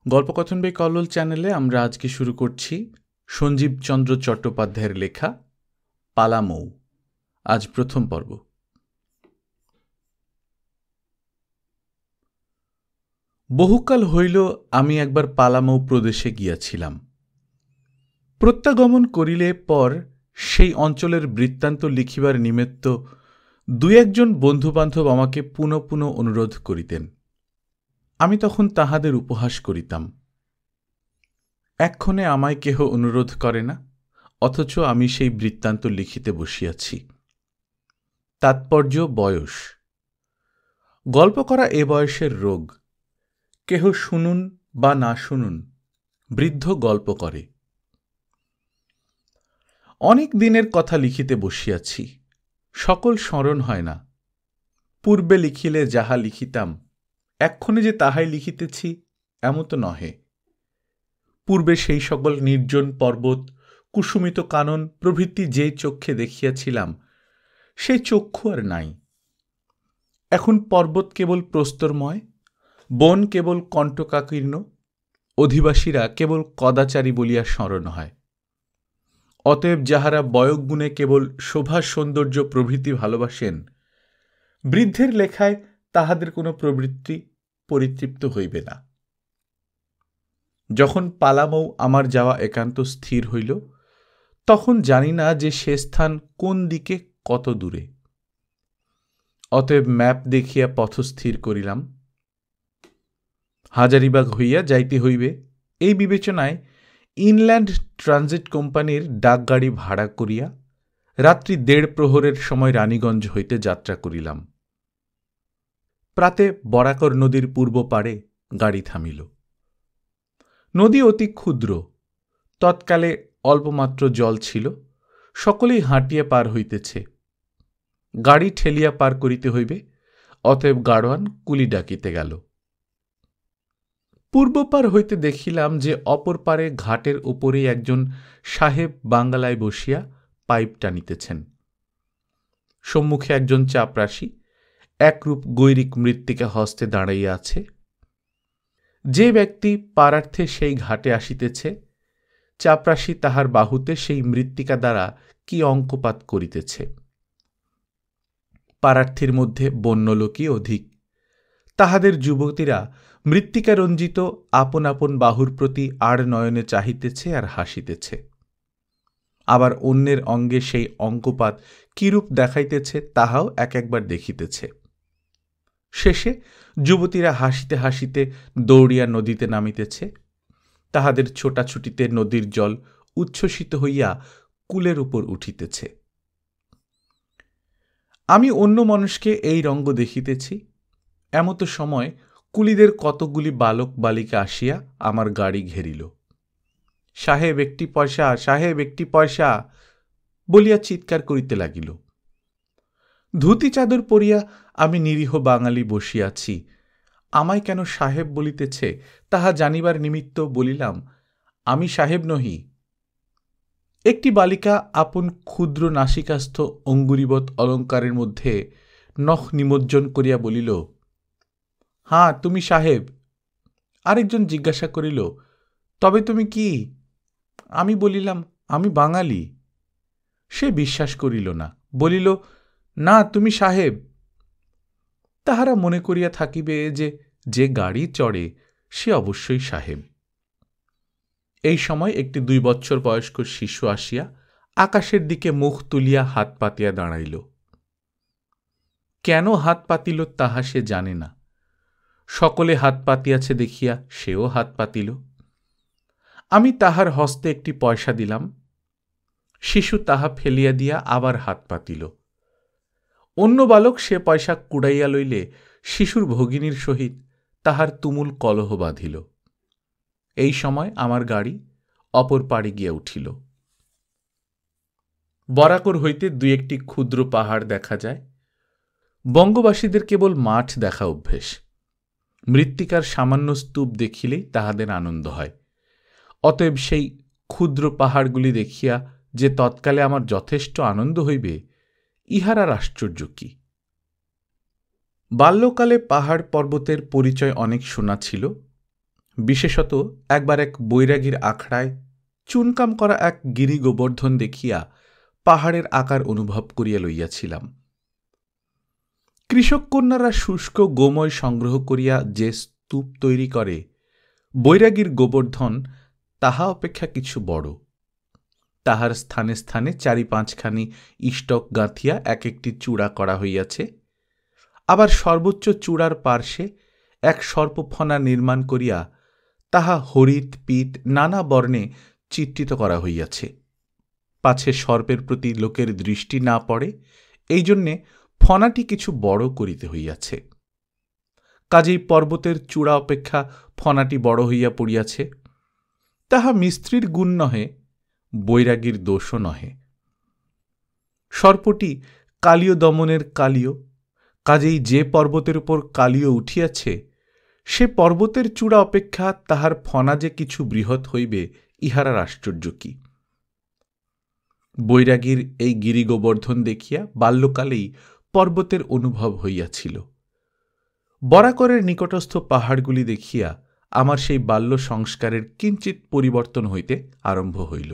গল্পকথন by Kallol চ্যানেলে আমরা আজকে শুরু করছি সঞ্জীব চন্দ্র চট্টোপাধ্যায়ের লেখা পালামৌ। আজ প্রথম পর্ব। বহুকাল হইল আমি একবার পালামৌ প্রদেশে গিয়াছিলাম। প্রত্যাগমন করিলে পর সেই অঞ্চলের বৃত্তান্ত লিখিবার নিমিত্ত দুই একজন বন্ধুবান্ধব আমাকে পুনঃ পুনঃ অনুরোধ করিতেন। আমি তখন তাহাদের উপহাস করিতাম। এক্ষণে আমায় কেহ অনুরোধ করে না, অথচ আমি সেই বৃত্তান্ত লিখিতে বসিয়াছি। তাৎপর্য বয়স। গল্প করা এ বয়সের রোগ। কেহ শুনুন বা না শুনুন, বৃদ্ধ গল্প করে। অনেক দিনের কথা লিখিতে বসিয়াছি, সকল স্মরণ হয় না। পূর্বে লিখিলে যাহা লিখিতাম, এক্ষণে যে তাহাই লিখিতেছি এমন তো নহে। পূর্বে সেই সকল নির্জন পর্বত, কুসুমিত কানন প্রভৃতি যে চক্ষে দেখিয়াছিলাম, সেই চক্ষু আর নাই। এখন পর্বত কেবল প্রস্তরময়, বন কেবল কণ্টকাকীর্ণ, অধিবাসীরা কেবল কদাচারী বলিয়া স্মরণ হয়। অতএব যাহারা বয়গুণে কেবল শোভা সৌন্দর্য প্রভৃতি ভালোবাসেন, বৃদ্ধের লেখায় তাহাদের কোনো প্রবৃত্তি পরিতৃপ্ত হইবে না। যখন পালামৌ আমার যাওয়া একান্ত স্থির হইল, তখন জানি না যে সে স্থান কোন দিকে কত দূরে। অতএব ম্যাপ দেখিয়া পথ স্থির করিলাম। হাজারিবাগ হইয়া যাইতে হইবে, এই বিবেচনায় ইনল্যান্ড ট্রানজিট কোম্পানির ডাকগাড়ি ভাড়া করিয়া রাত্রি 1.5 প্রহরের সময় রানীগঞ্জ হইতে যাত্রা করিলাম। প্রাতে বরাকর নদীর পূর্ব পারে গাড়ি থামিল। নদী অতি ক্ষুদ্র, তৎকালে অল্পমাত্র জল ছিল, সকলেই হাঁটিয়া পার হইতেছে। গাড়ি ঠেলিয়া পার করিতে হইবে, অতএব গাড়োয়ান কুলি ডাকিতে গেল। পূর্ব পার হইতে দেখিলাম যে অপর পারে ঘাটের উপরেই একজন সাহেব বাঙ্গালায় বসিয়া পাইপ টানিতেছেন। সম্মুখে একজন চাপরাশি একরূপ গৈরিক মৃত্তিকা হস্তে দাঁড়াইয়া আছে। যে ব্যক্তি পারার্থে সেই ঘাটে আসিতেছে, চাপরাশি তাহার বাহুতে সেই মৃত্তিকা দ্বারা কি অঙ্কপাত করিতেছে। পারার্থীর মধ্যে বন্যলোকই অধিক। তাহাদের যুবতীরা মৃত্তিকারঞ্জিত আপন আপন বাহুর প্রতি আড় নয়নে চাহিতেছে আর হাসিতেছে। আবার অন্যের অঙ্গে সেই অঙ্কপাত কিরূপ দেখাইতেছে তাহাও এক একবার দেখিতেছে। শেষে যুবতীরা হাসিতে হাসিতে দৌড়িয়া নদীতে নামিতেছে। তাহাদের ছোটাছুটিতে নদীর জল উচ্ছ্বসিত হইয়া কুলের উপর উঠিতেছে। আমি অন্য মানুষকে এই রঙ্গ দেখিতেছি। এমতো সময় কুলিদের কতকগুলি বালক বালিকা আসিয়া আমার গাড়ি ঘেরিল। সাহেব একটি পয়সা, সাহেব একটি পয়সা বলিয়া চিৎকার করিতে লাগিল। ধুতি চাদর পরিয়া আমি নিরীহ বাঙালি বসিয়াছি। আমায় কেন সাহেব বলিতেছে তাহা জানিবার নিমিত্ত বলিলাম, আমি সাহেব নহি। একটি বালিকা আপন ক্ষুদ্র নাসিকাস্থ অঙ্গুরীবৎ অলঙ্কারের মধ্যে নখ নিমজ্জন করিয়া বলিল, হাঁ তুমি সাহেব। আরেকজন জিজ্ঞাসা করিল, তবে তুমি কি? আমি বলিলাম, আমি বাঙালি। সে বিশ্বাস করিল না, বলিল, না তুমি সাহেব। তাহারা মনে করিয়া থাকিবে যে যে গাড়ি চড়ে সে অবশ্যই সাহেব। এই সময় একটি 2 বৎসর বয়স্ক শিশু আসিয়া আকাশের দিকে মুখ তুলিয়া হাত পাতিয়া দাঁড়াইল। কেন হাত পাতিল তাহা সে জানে না। সকলে হাত পাতিয়াছে দেখিয়া সেও হাত পাতিল। আমি তাহার হস্তে একটি পয়সা দিলাম। শিশু তাহা ফেলিয়া দিয়া আবার হাত পাতিল। অন্য বালক সে পয়সা কুড়াইয়া লইলে শিশুর ভগিনীর সহিত তাহার তুমুল কলহ বাঁধিল। এই সময় আমার গাড়ি অপর পাড়ে গিয়া উঠিল। বরাকর হইতে 2-1টি ক্ষুদ্র পাহাড় দেখা যায়। বঙ্গবাসীদের কেবল মাঠ দেখা অভ্যেস। মৃত্তিকার সামান্য স্তূপ দেখিলেই তাহাদের আনন্দ হয়। অতএব সেই ক্ষুদ্র পাহাড়গুলি দেখিয়া যে তৎকালে আমার যথেষ্ট আনন্দ হইবে, ইহার আর আশ্চর্য কি? বাল্যকালে পাহাড় পর্বতের পরিচয় অনেক শোনা ছিল, বিশেষত একবার এক বৈরাগীর আখড়ায় চুনকাম করা এক গিরি গোবর্ধন দেখিয়া পাহাড়ের আকার অনুভব করিয়া লইয়াছিলাম। কৃষক কন্যারা শুষ্ক গোময় সংগ্রহ করিয়া যে স্তূপ তৈরি করে, বৈরাগীর গোবর্ধন তাহা অপেক্ষা কিছু বড়। তাহার স্থানে স্থানে 4-5খানি ইষ্টক গাঁথিয়া এক একটি চূড়া করা হইয়াছে। আবার সর্বোচ্চ চূড়ার পার্শ্বে এক সর্পফনা নির্মাণ করিয়া তাহা হরিৎ পীত নানা বর্ণে চিত্রিত করা হইয়াছে, পাছে সর্পের প্রতি লোকের দৃষ্টি না পড়ে, এই জন্যে ফনাটি কিছু বড় করিতে হইয়াছে। কাজেই পর্বতের চূড়া অপেক্ষা ফনাটি বড় হইয়া পড়িয়াছে। তাহা মিস্ত্রির গুণ নহে, বৈরাগীর দোষও নহে। সর্পটি কালীয় দমনের কালীয়, কাজেই যে পর্বতের উপর কালীয় উঠিয়াছে, সে পর্বতের চূড়া অপেক্ষা তাহার ফনা যে কিছু বৃহৎ হইবে, ইহার আর আশ্চর্য কি? বৈরাগীর এই গিরি গোবর্ধন দেখিয়া বাল্যকালেই পর্বতের অনুভব হইয়াছিল। বরাকরের নিকটস্থ পাহাড়গুলি দেখিয়া আমার সেই বাল্য সংস্কারের কিঞ্চিৎ পরিবর্তন হইতে আরম্ভ হইল।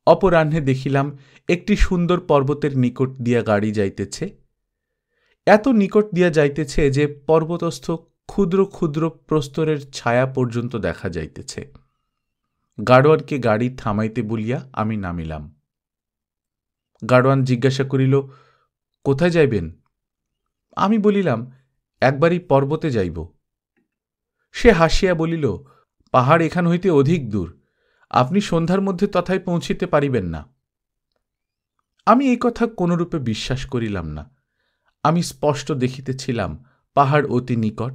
অপরাহ্নে দেখিলাম একটি সুন্দর পর্বতের নিকট দিয়া গাড়ি যাইতেছে। এত নিকট দিয়া যাইতেছে যে পর্বতস্থ ক্ষুদ্র ক্ষুদ্র প্রস্তরের ছায়া পর্যন্ত দেখা যাইতেছে। গাড়োয়ানকে গাড়ি থামাইতে বলিয়া আমি নামিলাম। গাড়োয়ান জিজ্ঞাসা করিল, কোথায় যাইবেন? আমি বলিলাম, একবারই পর্বতে যাইব। সে হাসিয়া বলিল, পাহাড় এখান হইতে অধিক দূর, আপনি সন্ধ্যার মধ্যে তথায় পৌঁছিতে পারিবেন না। আমি এই কথা কোনরূপে বিশ্বাস করিলাম না। আমি স্পষ্ট দেখিতেছিলাম পাহাড় অতি নিকট,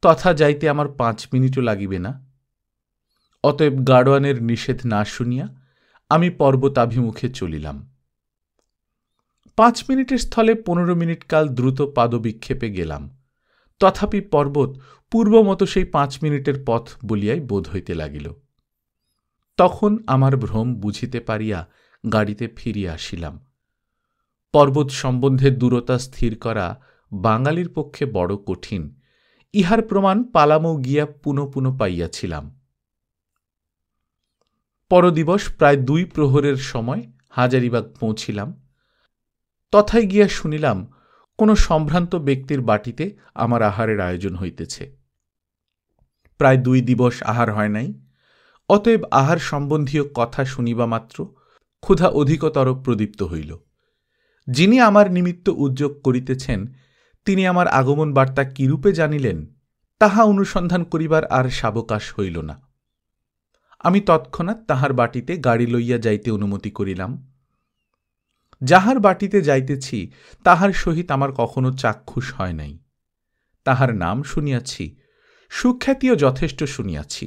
তথা যাইতে আমার 5 মিনিটও লাগিবে না। অতএব গাড়োয়ানের নিষেধ না শুনিয়া আমি পর্বতাভিমুখে চলিলাম। 5 মিনিটের স্থলে 15 মিনিট কাল দ্রুত পাদবিক্ষেপে গেলাম। তথাপি পর্বত পূর্বমত সেই 5 মিনিটের পথ বলিয়াই বোধ হইতে লাগিল। তখন আমার ভ্রম বুঝিতে পারিয়া গাড়িতে ফিরিয়া আসিলাম। পর্বত সম্বন্ধে দূরতা স্থির করা বাঙালির পক্ষে বড় কঠিন, ইহার প্রমাণ পালামৌ গিয়া পুনঃ পুনঃ পাইয়াছিলাম। পরদিবস প্রায় 2 প্রহরের সময় হাজারিবাগ পৌঁছিলাম। তথায় গিয়া শুনিলাম কোন সম্ভ্রান্ত ব্যক্তির বাটিতে আমার আহারের আয়োজন হইতেছে। প্রায় 2 দিবস আহার হয় নাই। অতএব আহার সম্বন্ধীয় কথা শুনিবা মাত্র ক্ষুধা অধিকতর প্রদীপ্ত হইল। যিনি আমার নিমিত্ত উদ্যোগ করিতেছেন, তিনি আমার আগমন বার্তা কিরূপে জানিলেন, তাহা অনুসন্ধান করিবার আর সাবকাশ হইল না। আমি তৎক্ষণাৎ তাহার বাটিতে গাড়ি লইয়া যাইতে অনুমতি করিলাম। যাহার বাটিতে যাইতেছি তাহার সহিত আমার কখনো চাক্ষুষ হয় নাই। তাহার নাম শুনিয়াছি, সুখ্যাতিও যথেষ্ট শুনিয়াছি।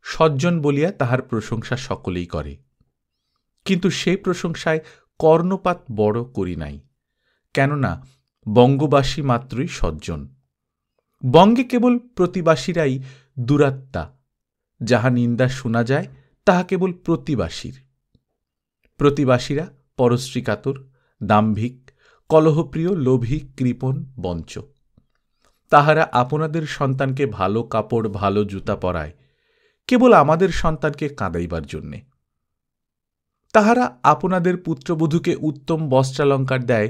সজ্জন বলিয়া তাহার প্রশংসা সকলেই করে, কিন্তু সেই প্রশংসায় কর্ণপাত বড় করি নাই, কেননা বঙ্গবাসী মাত্রই সজ্জন। বঙ্গে কেবল প্রতিবাসীরাই দুরাত্মা, যাহা নিন্দা শোনা যায় তাহা কেবল প্রতিবাসীর। প্রতিবাসীরা পরশ্রীকাতর, দাম্ভিক, কলহপ্রিয়, লোভী, কৃপণ, বঞ্চক। তাহারা আপনাদের সন্তানকে ভালো কাপড় ভালো জুতা পরায় কেবল আমাদের সন্তানকে কাঁদাইবার জন্যে। তাহারা আপনাদের পুত্রবধূকে উত্তম বস্ত্রালঙ্কার দেয়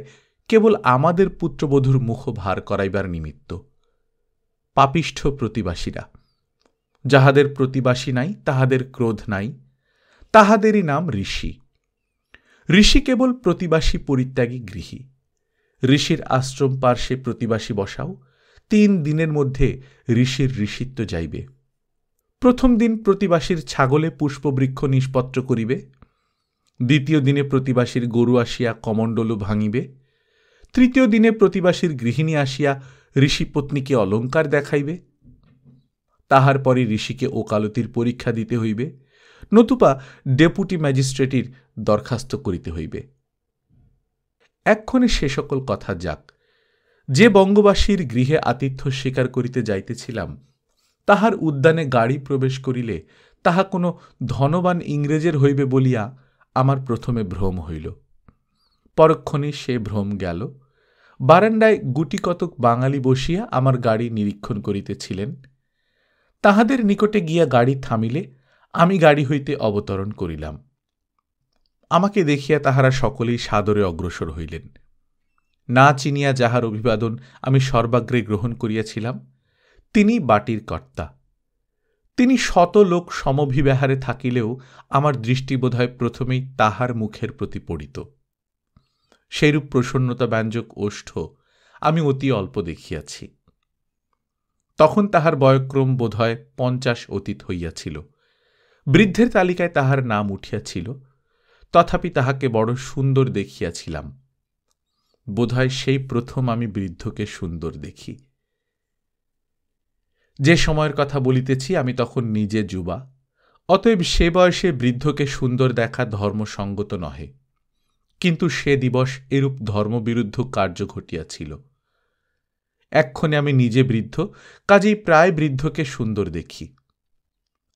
কেবল আমাদের পুত্রবধূর মুখ ভার করাইবার নিমিত্ত। পাপিষ্ঠ প্রতিবাসীরা, যাহাদের প্রতিবাসী নাই তাহাদের ক্রোধ নাই, তাহাদেরই নাম ঋষি। ঋষি কেবল প্রতিবাসী পরিত্যাগী গৃহী। ঋষির আশ্রম পার্শ্বে প্রতিবাসী বসাও, 3 দিনের মধ্যে ঋষির ঋষিত্ব যাইবে। প্রথম দিন প্রতিবাসীর ছাগলে পুষ্পবৃক্ষ নিষ্পত্র করিবে, দ্বিতীয় দিনে প্রতিবাসীর গরু আসিয়া কমণ্ডলু ভাঙিবে, তৃতীয় দিনে প্রতিবাসীর গৃহিণী আসিয়া ঋষিপত্নীকে অলঙ্কার দেখাইবে। তাহার পরে ঋষিকে ওকালতির পরীক্ষা দিতে হইবে, নতুবা ডেপুটি ম্যাজিস্ট্রেটির দরখাস্ত করিতে হইবে। এক্ষণে সে সকল কথা যাক। যে বঙ্গবাসীর গৃহে আতিথ্য স্বীকার করিতে যাইতেছিলাম, তাহার উদ্যানে গাড়ি প্রবেশ করিলে তাহা কোনো ধনবান ইংরেজের হইবে বলিয়া আমার প্রথমে ভ্রম হইল। পরক্ষণে সে ভ্রম গেল। বারান্দায় গুটি কতক বাঙালি বসিয়া আমার গাড়ি নিরীক্ষণ করিতেছিলেন। তাহাদের নিকটে গিয়া গাড়ি থামিলে আমি গাড়ি হইতে অবতরণ করিলাম। আমাকে দেখিয়া তাহারা সকলেই সাদরে অগ্রসর হইলেন। না চিনিয়া যাহার অভিবাদন আমি সর্বাগ্রে গ্রহণ করিয়াছিলাম, তিনি বাটির কর্তা। তিনি শত লোক সমভিব্যাহারে থাকিলেও আমার দৃষ্টি বোধহয় প্রথমেই তাহার মুখের প্রতি পড়িত। সেইরূপ প্রসন্নতা ব্যঞ্জক ওষ্ঠ আমি অতি অল্প দেখিয়াছি। তখন তাহার বয়ক্রম বোধহয় 50 অতীত হইয়াছিল। বৃদ্ধের তালিকায় তাহার নাম উঠিয়াছিল, তথাপি তাহাকে বড় সুন্দর দেখিয়াছিলাম। বোধহয় সেই প্রথম আমি বৃদ্ধকে সুন্দর দেখি। যে সময়ের কথা বলিতেছি আমি তখন নিজে যুবা, অতএব সে বয়সে বৃদ্ধকে সুন্দর দেখা ধর্মসঙ্গত নহে। কিন্তু সে দিবস এরূপ ধর্মবিরুদ্ধ কার্য ঘটিয়াছিল। এক্ষণে আমি নিজে বৃদ্ধ, কাজেই প্রায় বৃদ্ধকে সুন্দর দেখি।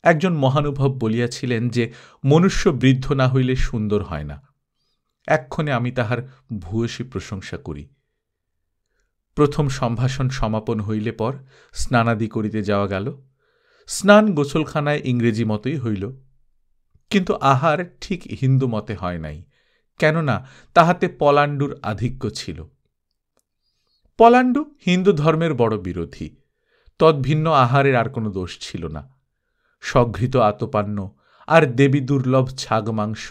একজন মহানুভব বলিয়াছিলেন যে মনুষ্য বৃদ্ধ না হইলে সুন্দর হয় না। এক্ষণে আমি তাহার ভূয়সী প্রশংসা করি। প্রথম সম্ভাষণ সমাপন হইলে পর স্নানাদি করিতে যাওয়া গেল। স্নান গোসলখানায় ইংরেজি মতোই হইল, কিন্তু আহার ঠিক হিন্দু মতে হয় নাই, কেননা তাহাতে পলাণ্ডুর আধিক্য ছিল। পলাণ্ডু হিন্দু ধর্মের বড় বিরোধী, তদ্ভিন্ন আহারের আর কোনো দোষ ছিল না। সঘৃত আতপান্য আর দেবী দুর্লভ ছাগ মাংস,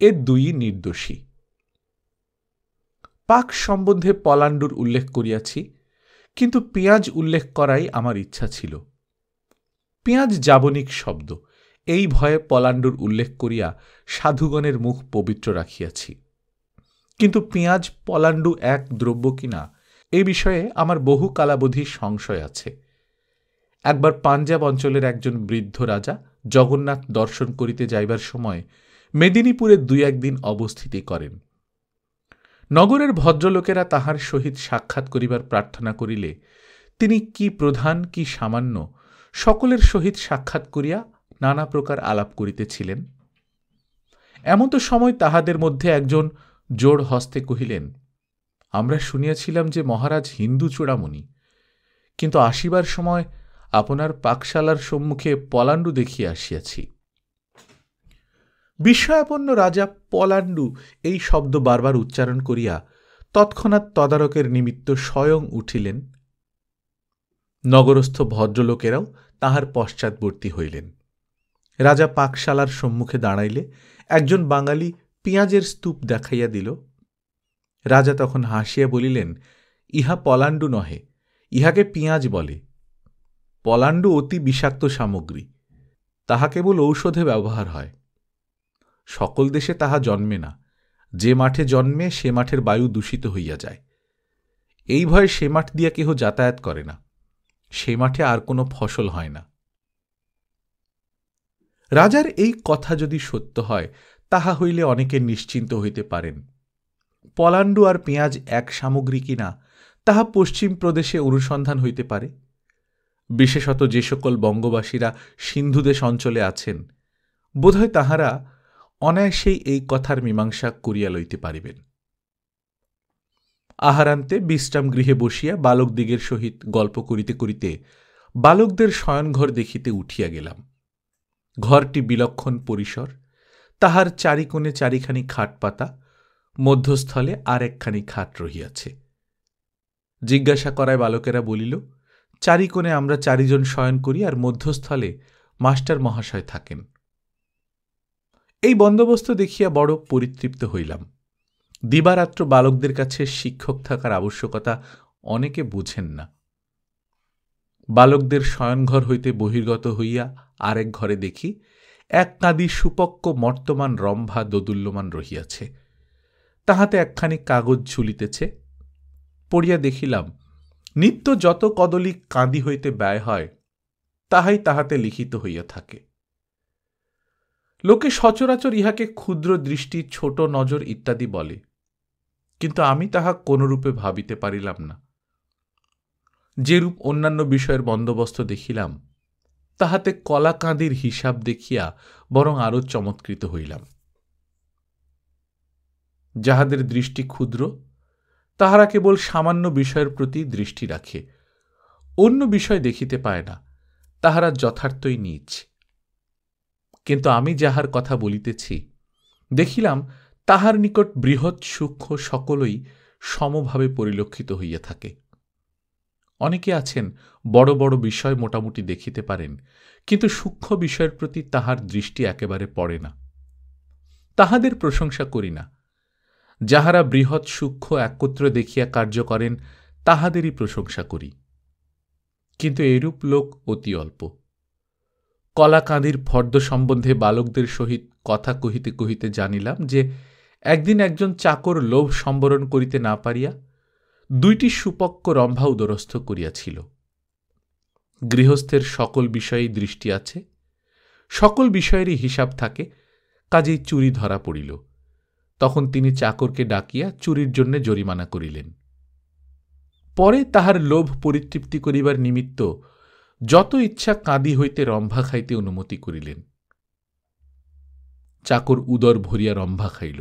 এ দুই নির্দোষী। পাক সম্বন্ধে পলাণ্ডুর উল্লেখ করিয়াছি, কিন্তু পেঁয়াজ উল্লেখ করাই আমার ইচ্ছা ছিল। পেঁয়াজ যাবনিক শব্দ, এই ভয়ে পলাণ্ডুর উল্লেখ করিয়া সাধুগণের মুখ পবিত্র রাখিয়াছি। কিন্তু পেঁয়াজ পলাণ্ডু এক দ্রব্য কিনা এ বিষয়ে আমার বহু কালাবধি সংশয় আছে। একবার পাঞ্জাব অঞ্চলের একজন বৃদ্ধ রাজা জগন্নাথ দর্শন করিতে যাইবার সময় মেদিনীপুরে 2-1 দিন অবস্থিতি করেন। নগরের ভদ্রলোকেরা তাহার সহিত সাক্ষাৎ করিবার প্রার্থনা করিলে তিনি কি প্রধান কি সামান্য সকলের সহিত সাক্ষাৎ করিয়া নানা প্রকার আলাপ করিতেছিলেন। এমত সময় তাহাদের মধ্যে একজন জোড় হস্তে কহিলেন, আমরা শুনিয়াছিলাম যে মহারাজ হিন্দু চূড়ামণি, কিন্তু আসিবার সময় আপনার পাকশালার সম্মুখে পলাণ্ডু দেখিয়া আসিয়াছি। বিস্ময়াপন্ন রাজা পলাণ্ডু এই শব্দ বারবার উচ্চারণ করিয়া তৎক্ষণাৎ তদারকের নিমিত্ত স্বয়ং উঠিলেন। নগরস্থ ভদ্রলোকেরাও তাহার পশ্চাৎবর্তী হইলেন। রাজা পাকশালার সম্মুখে দাঁড়াইলে একজন বাঙালি পেঁয়াজের স্তূপ দেখাইয়া দিল। রাজা তখন হাসিয়া বলিলেন, ইহা পলাণ্ডু নহে, ইহাকে পেঁয়াজ বলে। পলাণ্ডু অতি বিষাক্ত সামগ্রী, তাহা কেবল ঔষধে ব্যবহার হয়। সকল দেশে তাহা জন্মে না, যে মাঠে জন্মে সে মাঠের বায়ু দূষিত হইয়া যায়। এই ভয়ে সে মাঠ দিয়া কেহ যাতায়াত করে না, সে মাঠে আর কোনো ফসল হয় না। রাজার এই কথা যদি সত্য হয়, তাহা হইলে অনেকে নিশ্চিন্ত হইতে পারেন। পলাণ্ডু আর পেঁয়াজ এক সামগ্রী কিনা তাহা পশ্চিম প্রদেশে অনুসন্ধান হইতে পারে। বিশেষত যে সকল বঙ্গবাসীরা সিন্ধুদেশ অঞ্চলে আছেন, বোধহয় তাহারা অনায়াসেই এই কথার মীমাংসা করিয়া লইতে পারিবেন। আহারান্তে বিশ্রাম গৃহে বসিয়া বালকদিগের সহিত গল্প করিতে করিতে বালকদের শয়নঘর দেখিতে উঠিয়া গেলাম। ঘরটি বিলক্ষণ পরিসর, তাহার চারিকোণে চারিখানি খাট পাতা, মধ্যস্থলে আর একখানি খাট রহিয়াছে। জিজ্ঞাসা করায় বালকেরা বলিল, চারিকোণে আমরা 4 জন শয়ন করি আর মধ্যস্থলে মাস্টার মহাশয় থাকেন। এই বন্দোবস্ত দেখিয়া বড় পরিতৃপ্ত হইলাম। দিবারাত্র বালকদের কাছে শিক্ষক থাকার আবশ্যকতা অনেকে বুঝেন না। বালকদের শয়নঘর হইতে বহির্গত হইয়া আরেক ঘরে দেখি এক কাঁদি সুপক্ক মর্তমান রম্ভা দোদুল্যমান রহিয়াছে, তাহাতে একখানি কাগজ ঝুলিতেছে। পড়িয়া দেখিলাম নিত্য যত কদলি কাঁদি হইতে ব্যয় হয় তাহাই তাহাতে লিখিত হইয়া থাকে। লোকে সচরাচর ইহাকে ক্ষুদ্র দৃষ্টি, ছোট নজর ইত্যাদি বলে, কিন্তু আমি তাহা কোনরূপে ভাবিতে পারিলাম না। যেরূপ অন্যান্য বিষয়ের বন্দোবস্ত দেখিলাম, তাহাতে কলা কাঁদির হিসাব দেখিয়া বরং আরো চমৎকৃত হইলাম। যাহাদের দৃষ্টি ক্ষুদ্র, তাহারা কেবল সামান্য বিষয়ের প্রতি দৃষ্টি রাখে, অন্য বিষয় দেখিতে পায় না, তাহারা যথার্থই নীচ। কিন্তু আমি যাহার কথা বলিতেছি, দেখিলাম তাহার নিকট বৃহৎ সূক্ষ্ম সকলই সমভাবে পরিলক্ষিত হইয়া থাকে। অনেকে আছেন বড় বড় বিষয় মোটামুটি দেখিতে পারেন, কিন্তু সূক্ষ্ম বিষয়ের প্রতি তাহার দৃষ্টি একেবারে পড়ে না। তাহাদের প্রশংসা করি না। যাহারা বৃহৎ সূক্ষ্ম একত্র দেখিয়া কার্য করেন তাহাদেরই প্রশংসা করি। কিন্তু এরূপ লোক অতি অল্প। কলাকাঁদির ফর্দ সম্বন্ধে বালকদের সহিত কথা কহিতে কহিতে জানিলাম যে একদিন একজন চাকর লোভ সম্বরণ করিতে না পারিয়া 2টি সুপক্ক রম্ভা উদরস্থ করিয়াছিল। গৃহস্থের সকল বিষয়েই দৃষ্টি আছে, সকল বিষয়েরই হিসাব থাকে, কাজেই চুরি ধরা পড়িল। তখন তিনি চাকরকে ডাকিয়া চুরির জন্য জরিমানা করিলেন। পরে তাহার লোভ পরিতৃপ্তি করিবার নিমিত্ত যত ইচ্ছা কাঁদি হইতে রম্ভা খাইতে অনুমতি করিলেন। চাকর উদর ভরিয়া রম্ভা খাইল।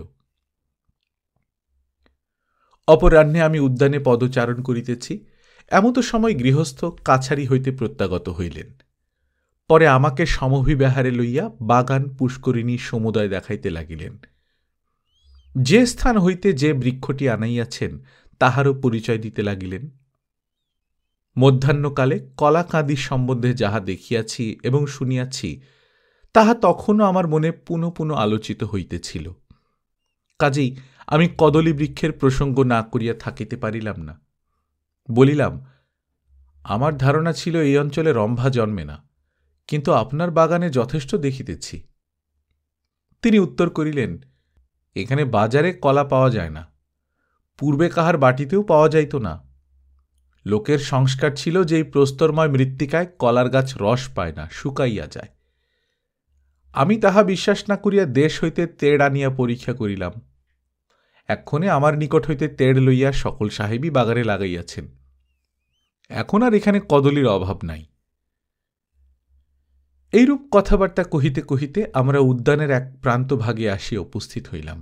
অপরাহ্নে আমি উদ্যানে পদচারণ করিতেছি, এমত সময় গৃহস্থ কাছারি হইতে প্রত্যাগত হইলেন। পরে আমাকে সমভিব্যাহারে লইয়া বাগান পুষ্করিণী সমুদয় দেখাইতে লাগিলেন। যে স্থান হইতে যে বৃক্ষটি আনাইয়াছেন তাহারও পরিচয় দিতে লাগিলেন। মধ্যাহ্নকালে কলাকাঁদি সম্বন্ধে যাহা দেখিয়াছি এবং শুনিয়াছি তাহা তখনও আমার মনে পুনঃ পুনঃ আলোচিত হইতেছিল। কাজেই আমি কদলী বৃক্ষের প্রসঙ্গ না করিয়া থাকিতে পারিলাম না। বলিলাম, আমার ধারণা ছিল এই অঞ্চলে রম্ভা জন্মে না, কিন্তু আপনার বাগানে যথেষ্ট দেখিতেছি। তিনি উত্তর করিলেন, এখানে বাজারে কলা পাওয়া যায় না, পূর্বে কাহার বাটিতেও পাওয়া যাইত না। লোকের সংস্কার ছিল যে এই প্রস্তরময় মৃত্তিকায় কলার গাছ রস পায় না, শুকাইয়া যায়। আমি তাহা বিশ্বাস না করিয়া দেশ হইতে তেড় আনিয়া পরীক্ষা করিলাম। এক্ষণে আমার নিকট হইতে তেড় লইয়া সকল সাহেবই বাগানে লাগাইয়াছেন। এখন আর এখানে কদলীর অভাব নাই। এইরূপ কথাবার্তা কহিতে কহিতে আমরা উদ্যানের এক প্রান্তভাগে আসিয়া উপস্থিত হইলাম।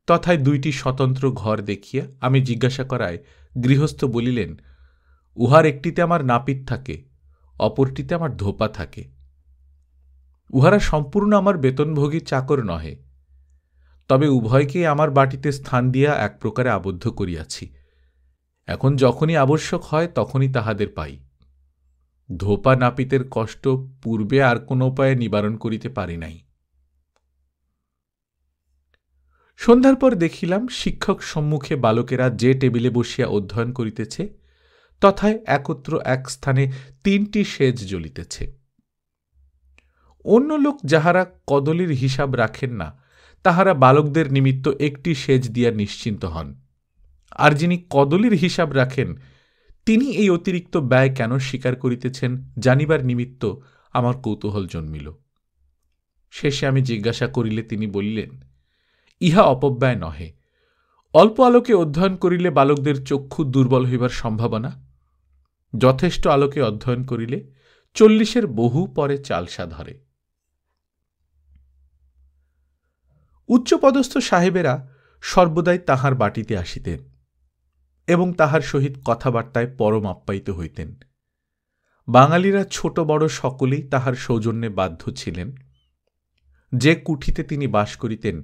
তথায় 2টি স্বতন্ত্র ঘর দেখিয়া আমি জিজ্ঞাসা করায় গৃহস্থ বলিলেন, উহার একটিতে আমার নাপিত থাকে, অপরটিতে আমার ধোপা থাকে। উহারা সম্পূর্ণ আমার বেতনভোগী চাকর নহে, তবে উভয়কেই আমার বাটিতে স্থান দিয়া এক প্রকারে আবদ্ধ করিয়াছি। এখন যখনই আবশ্যক হয় তখনই তাহাদের পাই। ধোপা নাপিতের কষ্ট পূর্বে আর কোন উপায়ে নিবারণ করিতে পারি নাই। সন্ধ্যার পর দেখিলাম শিক্ষক সম্মুখে বালকেরা যে টেবিলে বসিয়া অধ্যয়ন করিতেছে তথায় একত্র এক স্থানে 3টি সেজ জ্বলিতেছে। অন্য লোক যাহারা কদলীর হিসাব রাখেন না তাহারা বালকদের নিমিত্ত একটি সেজ দিয়া নিশ্চিন্ত হন, আর যিনি কদলীর হিসাব রাখেন তিনি এই অতিরিক্ত ব্যয় কেন স্বীকার করিতেছেন জানিবার নিমিত্ত আমার কৌতূহল জন্মিল। শেষে আমি জিজ্ঞাসা করিলে তিনি বলিলেন, ইহা অপব্যয় নহে। অল্প আলোকে অধ্যয়ন করিলে বালকদের চক্ষু দুর্বল হইবার সম্ভাবনা, যথেষ্ট আলোকে অধ্যয়ন করিলে 40-এর বহু পরে চালসা ধরে। উচ্চপদস্থ সাহেবেরা সর্বদাই তাহার বাটিতে আসিতেন এবং তাহার সহিত কথাবার্তায় পরম আপ্যায়িত হইতেন। বাঙালিরা ছোট বড় সকলেই তাহার সৌজন্যে বাধ্য ছিলেন। যে কুঠিতে তিনি বাস করিতেন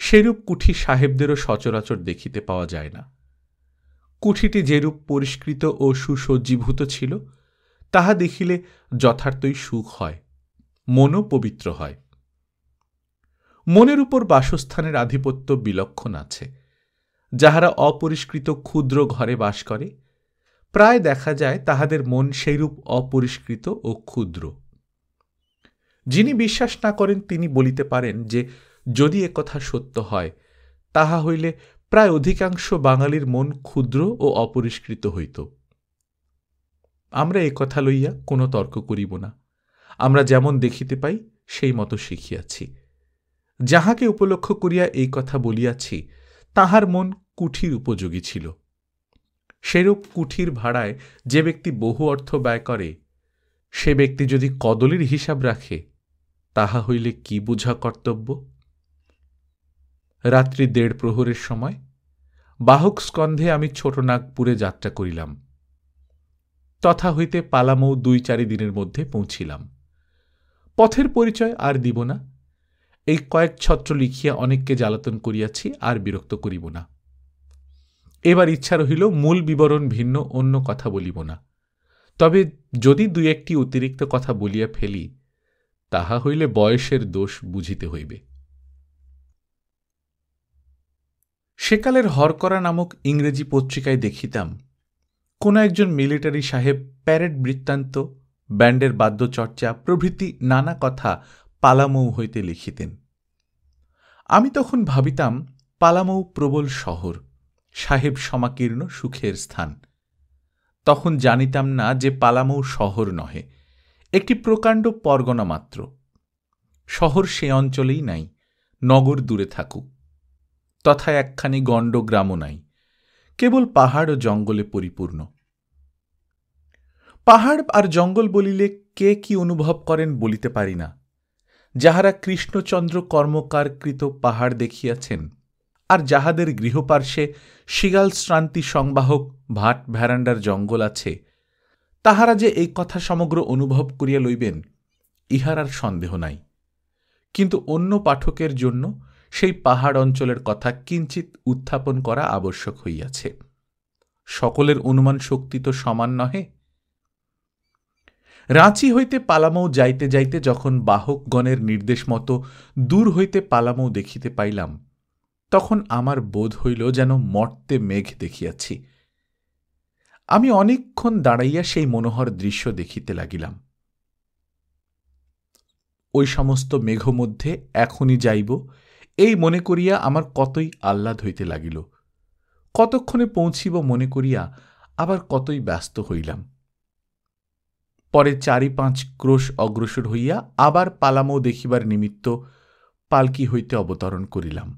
সেরূপ কুঠি সাহেবদেরও সচরাচর দেখিতে পাওয়া যায় না। কুঠিটি যেরূপ পরিষ্কৃত ও সুসজ্জীভূত ছিল তাহা দেখিলে যথার্থই সুখ হয়, মনও পবিত্র হয়। মনের উপর বাসস্থানের আধিপত্য বিলক্ষণ আছে। যাহারা অপরিষ্কৃত ক্ষুদ্র ঘরে বাস করে প্রায় দেখা যায় তাহাদের মন সেইরূপ অপরিষ্কৃত ও ক্ষুদ্র। যিনি বিশ্বাস না করেন তিনি বলিতে পারেন যে যদি একথা সত্য হয় তাহা হইলে প্রায় অধিকাংশ বাঙালির মন ক্ষুদ্র ও অপরিষ্কৃত হইত। আমরা একথা লইয়া কোনো তর্ক করিব না। আমরা যেমন দেখিতে পাই সেই মতো শিখিয়াছি। যাহাকে উপলক্ষ করিয়া এই কথা বলিয়াছি তাহার মন কুঠির উপযোগী ছিল। সেরূপ কুঠির ভাড়ায় যে ব্যক্তি বহু অর্থ ব্যয় করে সে ব্যক্তি যদি কদলীর হিসাব রাখে তাহা হইলে কি বুঝা কর্তব্য। রাত্রি 1:30 প্রহরের সময় বাহক স্কন্ধে আমি ছোটনাগপুরে যাত্রা করিলাম। তথা হইতে পালামৌ 2-4 দিনের মধ্যে পৌঁছিলাম। পথের পরিচয় আর দিব না, এই কয়েক ছত্র লিখিয়া অনেককে জ্বালাতন করিয়াছি, আর বিরক্ত করিব না। এবার ইচ্ছা রহিল মূল বিবরণ ভিন্ন অন্য কথা বলিব না, তবে যদি 2-1টি অতিরিক্ত কথা বলিয়া ফেলি, তাহা হইলে বয়সের দোষ বুঝিতে হইবে। সেকালের হরকরা নামক ইংরেজি পত্রিকায় দেখিতাম কোন একজন মিলিটারি সাহেব প্যারেড বৃত্তান্ত, ব্যান্ডের বাদ্যচর্চা প্রভৃতি নানা কথা পালামৌ হইতে লিখিতেন। আমি তখন ভাবিতাম পালামৌ প্রবল শহর, সাহেব সমাকীর্ণ সুখের স্থান। তখন জানিতাম না যে পালামৌ শহর নহে, একটি প্রকাণ্ড পরগনা মাত্র। শহর সে অঞ্চলেই নাই, নগর দূরে থাকুক। তথা একখানি গণ্ড গ্রামও নাই, কেবল পাহাড় ও জঙ্গলে পরিপূর্ণ। পাহাড় আর জঙ্গল বলিলে কে কি অনুভব করেন বলিতে পারি না। যাহারা কৃষ্ণচন্দ্র কর্মকারকৃত পাহাড় দেখিয়াছেন, আর যাহাদের গৃহপার্শ্বে শিগাল শ্রান্তি সংবাহক ভাট ভ্যারান্ডার জঙ্গল আছে, তাহারা যে এই কথা সমগ্র অনুভব করিয়া লইবেন, ইহার আর সন্দেহ নাই। কিন্তু অন্য পাঠকের জন্য সেই পাহাড় অঞ্চলের কথা কিঞ্চিত উত্থাপন করা আবশ্যক হইয়াছে। সকলের অনুমান শক্তি তো সমান নহে। রাঁচি হইতে পালামৌ যাইতে যাইতে যখন বাহকগণের নির্দেশ মতো দূর হইতে পালামৌ দেখিতে পাইলাম, তখন আমার বোধ হইল যেন মর্তে মেঘ দেখিয়াছি। আমি অনেকক্ষণ দাঁড়াইয়া সেই মনোহর দৃশ্য দেখিতে লাগিলাম। ওই সমস্ত মেঘ মধ্যে এখনই যাইব, এই মনে করিয়া আমার কতই আহ্লাদ হইতে লাগিল। কতক্ষণে পৌঁছিব মনে করিয়া আবার কতই ব্যস্ত হইলাম। পরে 4-5 ক্রোশ অগ্রসর হইয়া আবার পালামৌ দেখিবার নিমিত্ত পালকি হইতে অবতরণ করিলাম।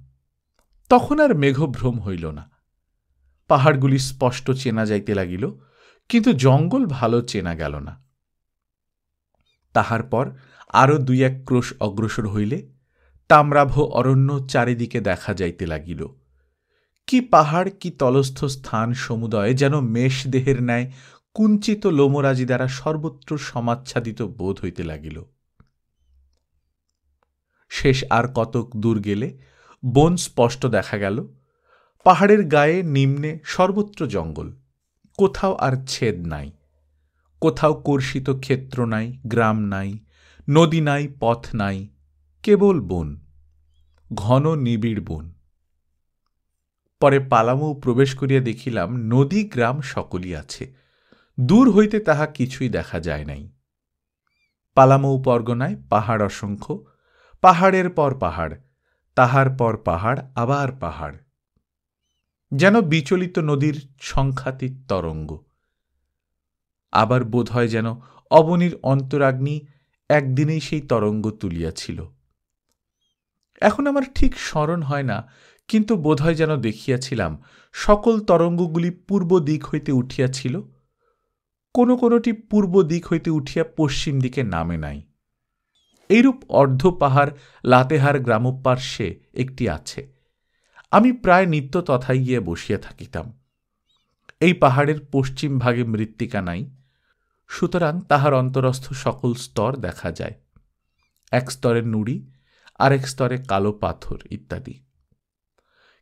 তখন আর মেঘভ্রম হইল না। পাহাড়গুলি স্পষ্ট চেনা যাইতে লাগিল, কিন্তু জঙ্গল ভালো চেনা গেল না। তাহার পর আরও 2-1 ক্রোশ অগ্রসর হইলে তাম্রাভ অরণ্য চারিদিকে দেখা যাইতে লাগিল। কি পাহাড়, কি তলস্থ স্থান সমুদয় যেন মেষদেহের ন্যায় কুঞ্চিত লোমরাজি দ্বারা সর্বত্র সমাচ্ছাদিত বোধ হইতে লাগিল। শেষ আর কতক দূর গেলে বন স্পষ্ট দেখা গেল। পাহাড়ের গায়ে নিম্নে সর্বত্র জঙ্গল, কোথাও আর ছেদ নাই, কোথাও কর্ষিত ক্ষেত্র নাই, গ্রাম নাই, নদী নাই, পথ নাই, কেবল বন, ঘন নিবিড় বন। পরে পালামৌ প্রবেশ করিয়া দেখিলাম নদী গ্রাম সকলই আছে, দূর হইতে তাহা কিছুই দেখা যায় নাই। পালামৌ পরগনায় পাহাড় অসংখ্য, পাহাড়ের পর পাহাড়, তাহার পর পাহাড়, আবার পাহাড়, যেন বিচলিত নদীর সংখ্যাতীত তরঙ্গ। আবার বোধ হয় যেন অবনীর অন্তরাগ্নি একদিনেই সেই তরঙ্গ তুলিয়াছিল। এখন আমার ঠিক স্মরণ হয় না, কিন্তু বোধ হয় যেন দেখিয়াছিলাম সকল তরঙ্গগুলি পূর্ব দিক হইতে উঠিয়াছিল, কোনো কোনোটি পূর্ব দিক হইতে উঠিয়া পশ্চিম দিকে নামে নাই। এইরূপ অর্ধ পাহাড় লাতেহার গ্রামপার্শ্বে একটি আছে। আমি প্রায় নিত্য তথায় গিয়ে বসিয়া থাকিতাম। এই পাহাড়ের পশ্চিম ভাগে মৃত্তিকা নাই, সুতরাং তাহার অন্তরস্থ সকল স্তর দেখা যায়। এক স্তরে নুড়ি, আরেক স্তরে কালো পাথর ইত্যাদি,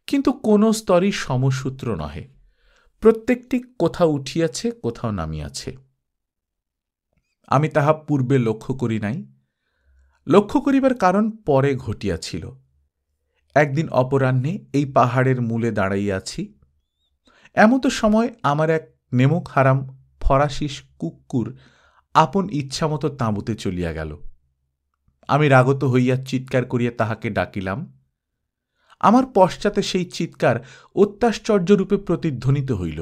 কিন্তু কোন স্তরই সমসূত্র নহে, প্রত্যেকটি কোথাও উঠিয়াছে, কোথাও নামিয়াছে। আমি তাহা পূর্বে লক্ষ্য করি নাই। লক্ষ্য করিবার কারণ পরে ঘটিয়াছিল। একদিন অপরাহ্নে এই পাহাড়ের মূলে দাঁড়াইয়াছি, এমত সময় আমার এক নেমক হারাম ফরাসিস কুক্কুর আপন ইচ্ছামতো তাঁবুতে চলিয়া গেল। আমি রাগত হইয়া চিৎকার করিয়া তাহাকে ডাকিলাম। আমার পশ্চাতে সেই চিৎকার অত্যাশ্চর্যরূপে প্রতিধ্বনিত হইল।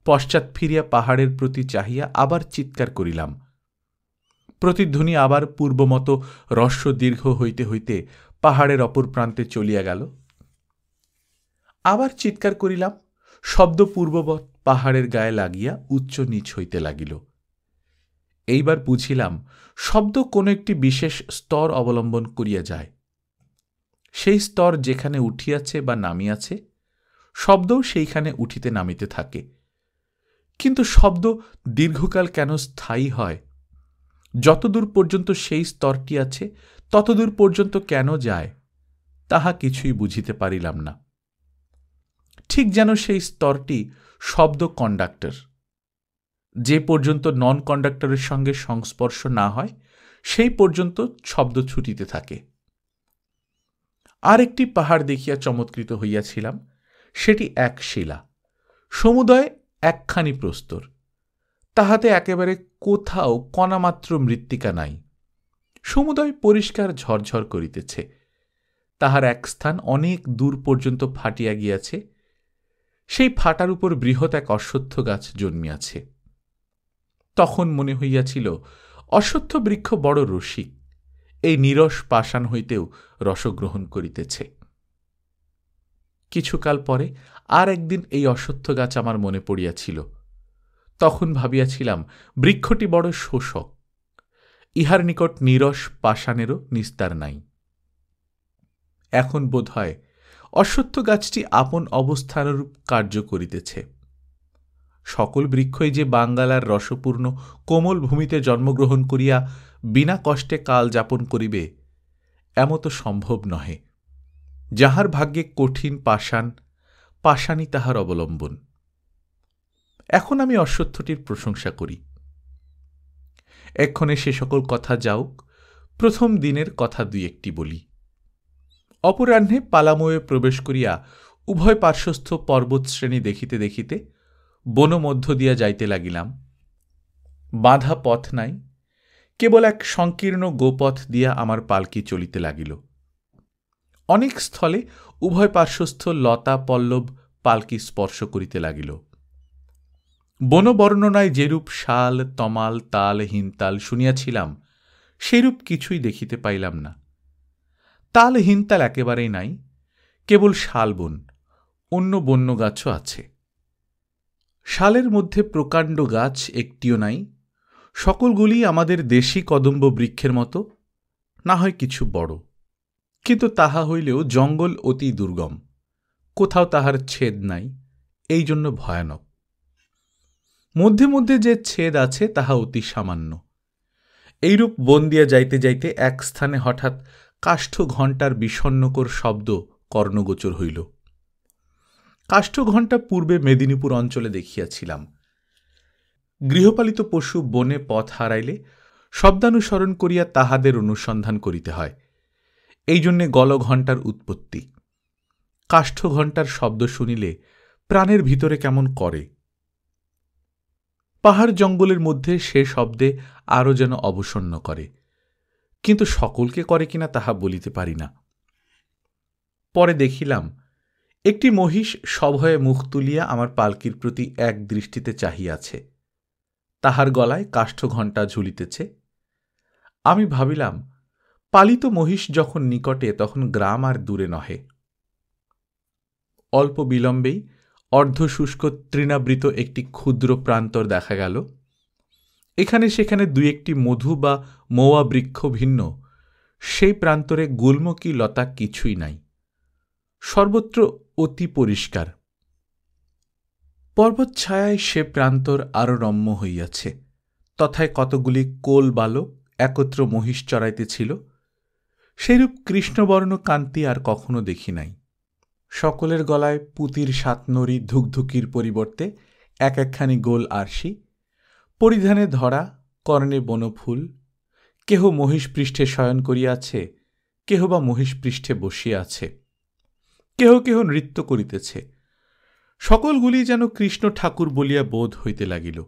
পশ্চাৎ ফিরিয়া পাহাড়ের প্রতি চাহিয়া আবার চিৎকার করিলাম। প্রতিধ্বনি আবার পূর্বমতো হ্রস্ব দীর্ঘ হইতে হইতে পাহাড়ের অপর প্রান্তে চলিয়া গেল। আবার চিৎকার করিলাম, শব্দ পূর্ববৎ পাহাড়ের গায়ে লাগিয়া উচ্চ নীচ হইতে লাগিল। এইবার বুঝিলাম শব্দ কোনো একটি বিশেষ স্তর অবলম্বন করিয়া যায়। সেই স্তর যেখানে উঠিয়াছে বা নামিয়াছে, শব্দও সেইখানে উঠিতে নামিতে থাকে। কিন্তু শব্দ দীর্ঘকাল কেন স্থায়ী হয়? যতদূর পর্যন্ত সেই স্তরটি আছে ততদূর পর্যন্ত কেন যায়, তাহা কিছুই বুঝিতে পারিলাম না। ঠিক যেন সেই স্তরটি শব্দ কন্ডাক্টর, যে পর্যন্ত নন কন্ডাক্টরের সঙ্গে সংস্পর্শ না হয় সেই পর্যন্ত শব্দ ছুটিতে থাকে। আর একটি পাহাড় দেখিয়া চমৎকৃত হইয়াছিলাম। সেটি এক শিলা, সমুদয় একখানি প্রস্তর, তাহাতে একেবারে কোথাও কণামাত্র মৃত্তিকা নাই। সমুদয় পরিষ্কার ঝরঝর করিতেছে। তাহার এক স্থান অনেক দূর পর্যন্ত ফাটিয়া গিয়াছে। সেই ফাটার উপর বৃহৎ এক অশ্বত্থ গাছ জন্মিয়াছে। তখন মনে হইয়াছিল অশ্বত্থ বৃক্ষ বড় রসিক, এই নীরস পাষাণ হইতেও রসগ্রহণ করিতেছে। কিছুকাল পরে আর একদিন এই অশ্বত্থ গাছ আমার মনে পড়িয়াছিল। তখন ভাবিয়াছিলাম বৃক্ষটি বড় শোষক, ইহার নিকট নীরস পাষাণেরও নিস্তার নাই। এখন বোধ হয় অশ্বত্থ গাছটি আপন অবস্থানুরূপ কার্য করিতেছে। সকল বৃক্ষই যে বাঙ্গালার রসপূর্ণ কোমল ভূমিতে জন্মগ্রহণ করিয়া বিনা কষ্টে কাল যাপন করিবে, এমত সম্ভব নহে। যাহার ভাগ্যে কঠিন পাষাণ, পাষাণই তাহার অবলম্বন। এখন আমি অশ্বত্থটির প্রশংসা করি। এক্ষণে সে সকল কথা যাওক, প্রথম দিনের কথা দুই একটি বলি। অপরাহ্নে পালাময়ে প্রবেশ করিয়া উভয় পার্শ্বস্থ পর্বতশ্রেণী দেখিতে দেখিতে বন মধ্য দিয়া যাইতে লাগিলাম। বাঁধা পথ নাই, কেবল এক সংকীর্ণ গোপথ দিয়া আমার পালকি চলিতে লাগিল। অনেক স্থলে উভয় পার্শ্বস্থ লতা পল্লব পালকি স্পর্শ করিতে লাগিল। বনবর্ণনায় যেরূপ শাল, তমাল, তাল, হিনতাল শুনিয়াছিলাম, সেরূপ কিছুই দেখিতে পাইলাম না। তাল হিনতাল একেবারেই নাই, কেবল শালবন, অন্য বন্য গাছও আছে। শালের মধ্যে প্রকাণ্ড গাছ একটিও নাই। সকলগুলি আমাদের দেশি কদম্ব বৃক্ষের মতো, না হয় কিছু বড়, কিন্তু তাহা হইলেও জঙ্গল অতি দুর্গম, কোথাও তাহার ছেদ নাই, এই জন্য ভয়ানক। মধ্যে মধ্যে যে ছেদ আছে তাহা অতি সামান্য। এইরূপ বন দিয়া যাইতে যাইতে এক স্থানে হঠাৎ কাষ্ঠ ঘণ্টার বিষণ্ণকর শব্দ কর্ণগোচর হইল। কাষ্ঠ ঘণ্টা পূর্বে মেদিনীপুর অঞ্চলে দেখিয়াছিলাম। গৃহপালিত পশু বনে পথ হারাইলে শব্দানুসরণ করিয়া তাহাদের অনুসন্ধান করিতে হয়, এই জন্যে গলঘণ্টার উৎপত্তি। কাষ্ঠ ঘণ্টার শব্দ শুনিলে প্রাণের ভিতরে কেমন করে। পাহাড় জঙ্গলের মধ্যে সে শব্দে আরও যেন অবসন্ন করে, কিন্তু সকলকে করে কিনা তাহা বলিতে পারি না। পরে দেখিলাম একটি মহিষ সভয়ে মুখ তুলিয়া আমার পালকির প্রতি এক দৃষ্টিতে চাহিয়াছে। তাহার গলায় কাষ্ঠ ঘণ্টা ঝুলিতেছে। আমি ভাবিলাম, পালিত মহিষ যখন নিকটে তখন গ্রাম আর দূরে নহে। অল্প বিলম্বেই অর্ধশুষ্ক তৃণাবৃত একটি ক্ষুদ্র প্রান্তর দেখা গেল। এখানে সেখানে দুই একটি মধু বা মৌয়া বৃক্ষ ভিন্ন, সেই প্রান্তরে গুল্ম কি লতা কিছুই নাই। সর্বত্র অতি পরিষ্কার। পর্বত ছায়ায় সে প্রান্তর আরও রম্য হইয়াছে। তথায় কতগুলি কোল বালক একত্র মহিষ চড়াইতেছিল। সেইরূপ কৃষ্ণবর্ণ কান্তি আর কখনো দেখি নাই। সকলের গলায় পুতির সাতনরি ধুকধুকির পরিবর্তে এক একখানি গোল আরশি, পরিধানে ধরা, কর্ণে বনফুল। কেহ মহিষ পৃষ্ঠে শয়ন করিয়াছে, কেহ বা মহিষ পৃষ্ঠে বসিয়া আছে, কেহ কেহ নৃত্য করিতেছে। সকলগুলি যেন কৃষ্ণ ঠাকুর বলিয়া বোধ হইতে লাগিল।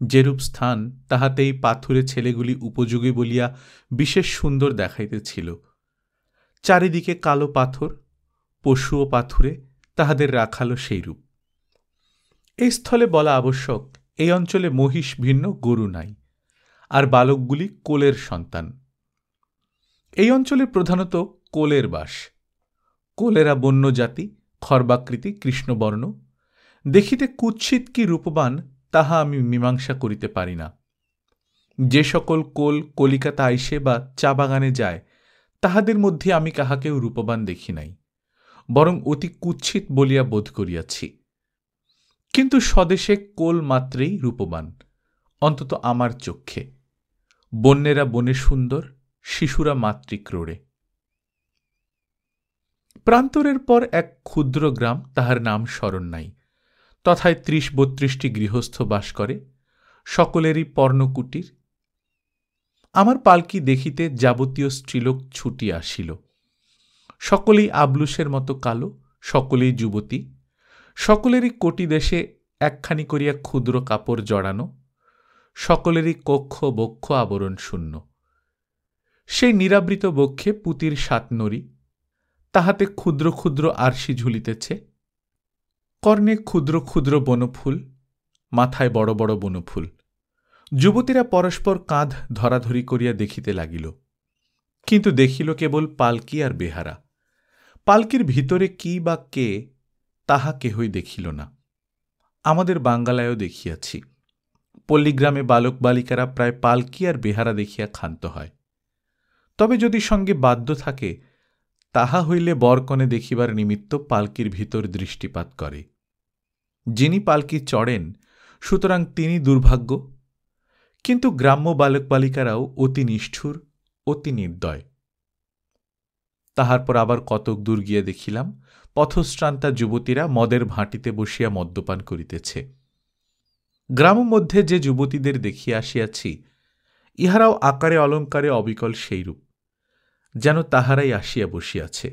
যেরূপ স্থান তাহাতেই পাথুরে ছেলেগুলি উপযোগী বলিয়া বিশেষ সুন্দর দেখাইতেছিল। চারিদিকে কালো পাথর, পশু ও পাথুরে তাহাদের রাখালো সেইরূপ। এই স্থলে বলা আবশ্যক, এই অঞ্চলে মহিষ ভিন্ন গরু নাই, আর বালকগুলি কোলের সন্তান। এই অঞ্চলে প্রধানত কোলের বাস। কোলেরা বন্য জাতি, খর্বাকৃতি, কৃষ্ণবর্ণ, দেখিতে কুৎসিত কি রূপবান তাহা আমি মীমাংসা করিতে পারি না। যে সকল কোল কলিকাতা আইসে বা চা বাগানে যায়, তাহাদের মধ্যে আমি কাহাকেও রূপবান দেখি নাই, বরং অতি কুৎসিত বলিয়া বোধ করিয়াছি। কিন্তু স্বদেশে কোল মাত্রেই রূপবান, অন্তত আমার চক্ষে। বন্যেরা বনে সুন্দর, শিশুরা মাতৃক্রোড়ে। প্রান্তরের পর এক ক্ষুদ্র গ্রাম, তাহার নাম স্মরণ নাই। তথায় ৩০-৩২টি গৃহস্থ বাস করে, সকলেরই পর্ণকুটির। আমার পালকি দেখিতে যাবতীয় স্ত্রীলোক ছুটি আসিল। সকলেই আবলুসের মতো কালো, সকলেই যুবতী, সকলেরই কোটি দেশে একখানি করিয়া ক্ষুদ্র কাপড় জড়ানো, সকলেরই কক্ষ বক্ষ আবরণ শূন্য। সেই নিরাবৃত বক্ষে পুতির সাতনরি, তাহাতে ক্ষুদ্র ক্ষুদ্র আরশি ঝুলিতেছে। কর্ণে ক্ষুদ্র ক্ষুদ্র বনফুল, মাথায় বড় বড় বনফুল। যুবতীরা পরস্পর কাঁধ ধরাধরি করিয়া দেখিতে লাগিল, কিন্তু দেখিল কেবল পালকি আর বেহারা। পালকির ভিতরে কি বা কে, তাহা কেহই দেখিল না। আমাদের বাঙ্গালায়ও দেখিয়াছি, পল্লীগ্রামে বালক বালিকারা প্রায় পালকি আর বেহারা দেখিয়া ক্ষান্ত হয়। তবে যদি সঙ্গে বাদ্য থাকে, তাহা হইলে বরকনে দেখিবার নিমিত্ত পালকির ভিতর দৃষ্টিপাত করে। যিনি পালকি চড়েন, সুতরাং তিনি দুর্ভাগ্য। কিন্তু গ্রাম্য বালক বালিকারাও অতি নিষ্ঠুর, অতি নির্দয়। তাহার পর আবার কতক দূর গিয়া দেখিলাম, পথশ্রান্তা যুবতীরা মদের ভাঁটিতে বসিয়া মদ্যপান করিতেছে। গ্রাম মধ্যে যে যুবতীদের দেখিয়া আসিয়াছি, ইহারাও আকারে অলঙ্কারে অবিকল সেইরূপ, যেন তাহারাই আসিয়া বসিয়াছে।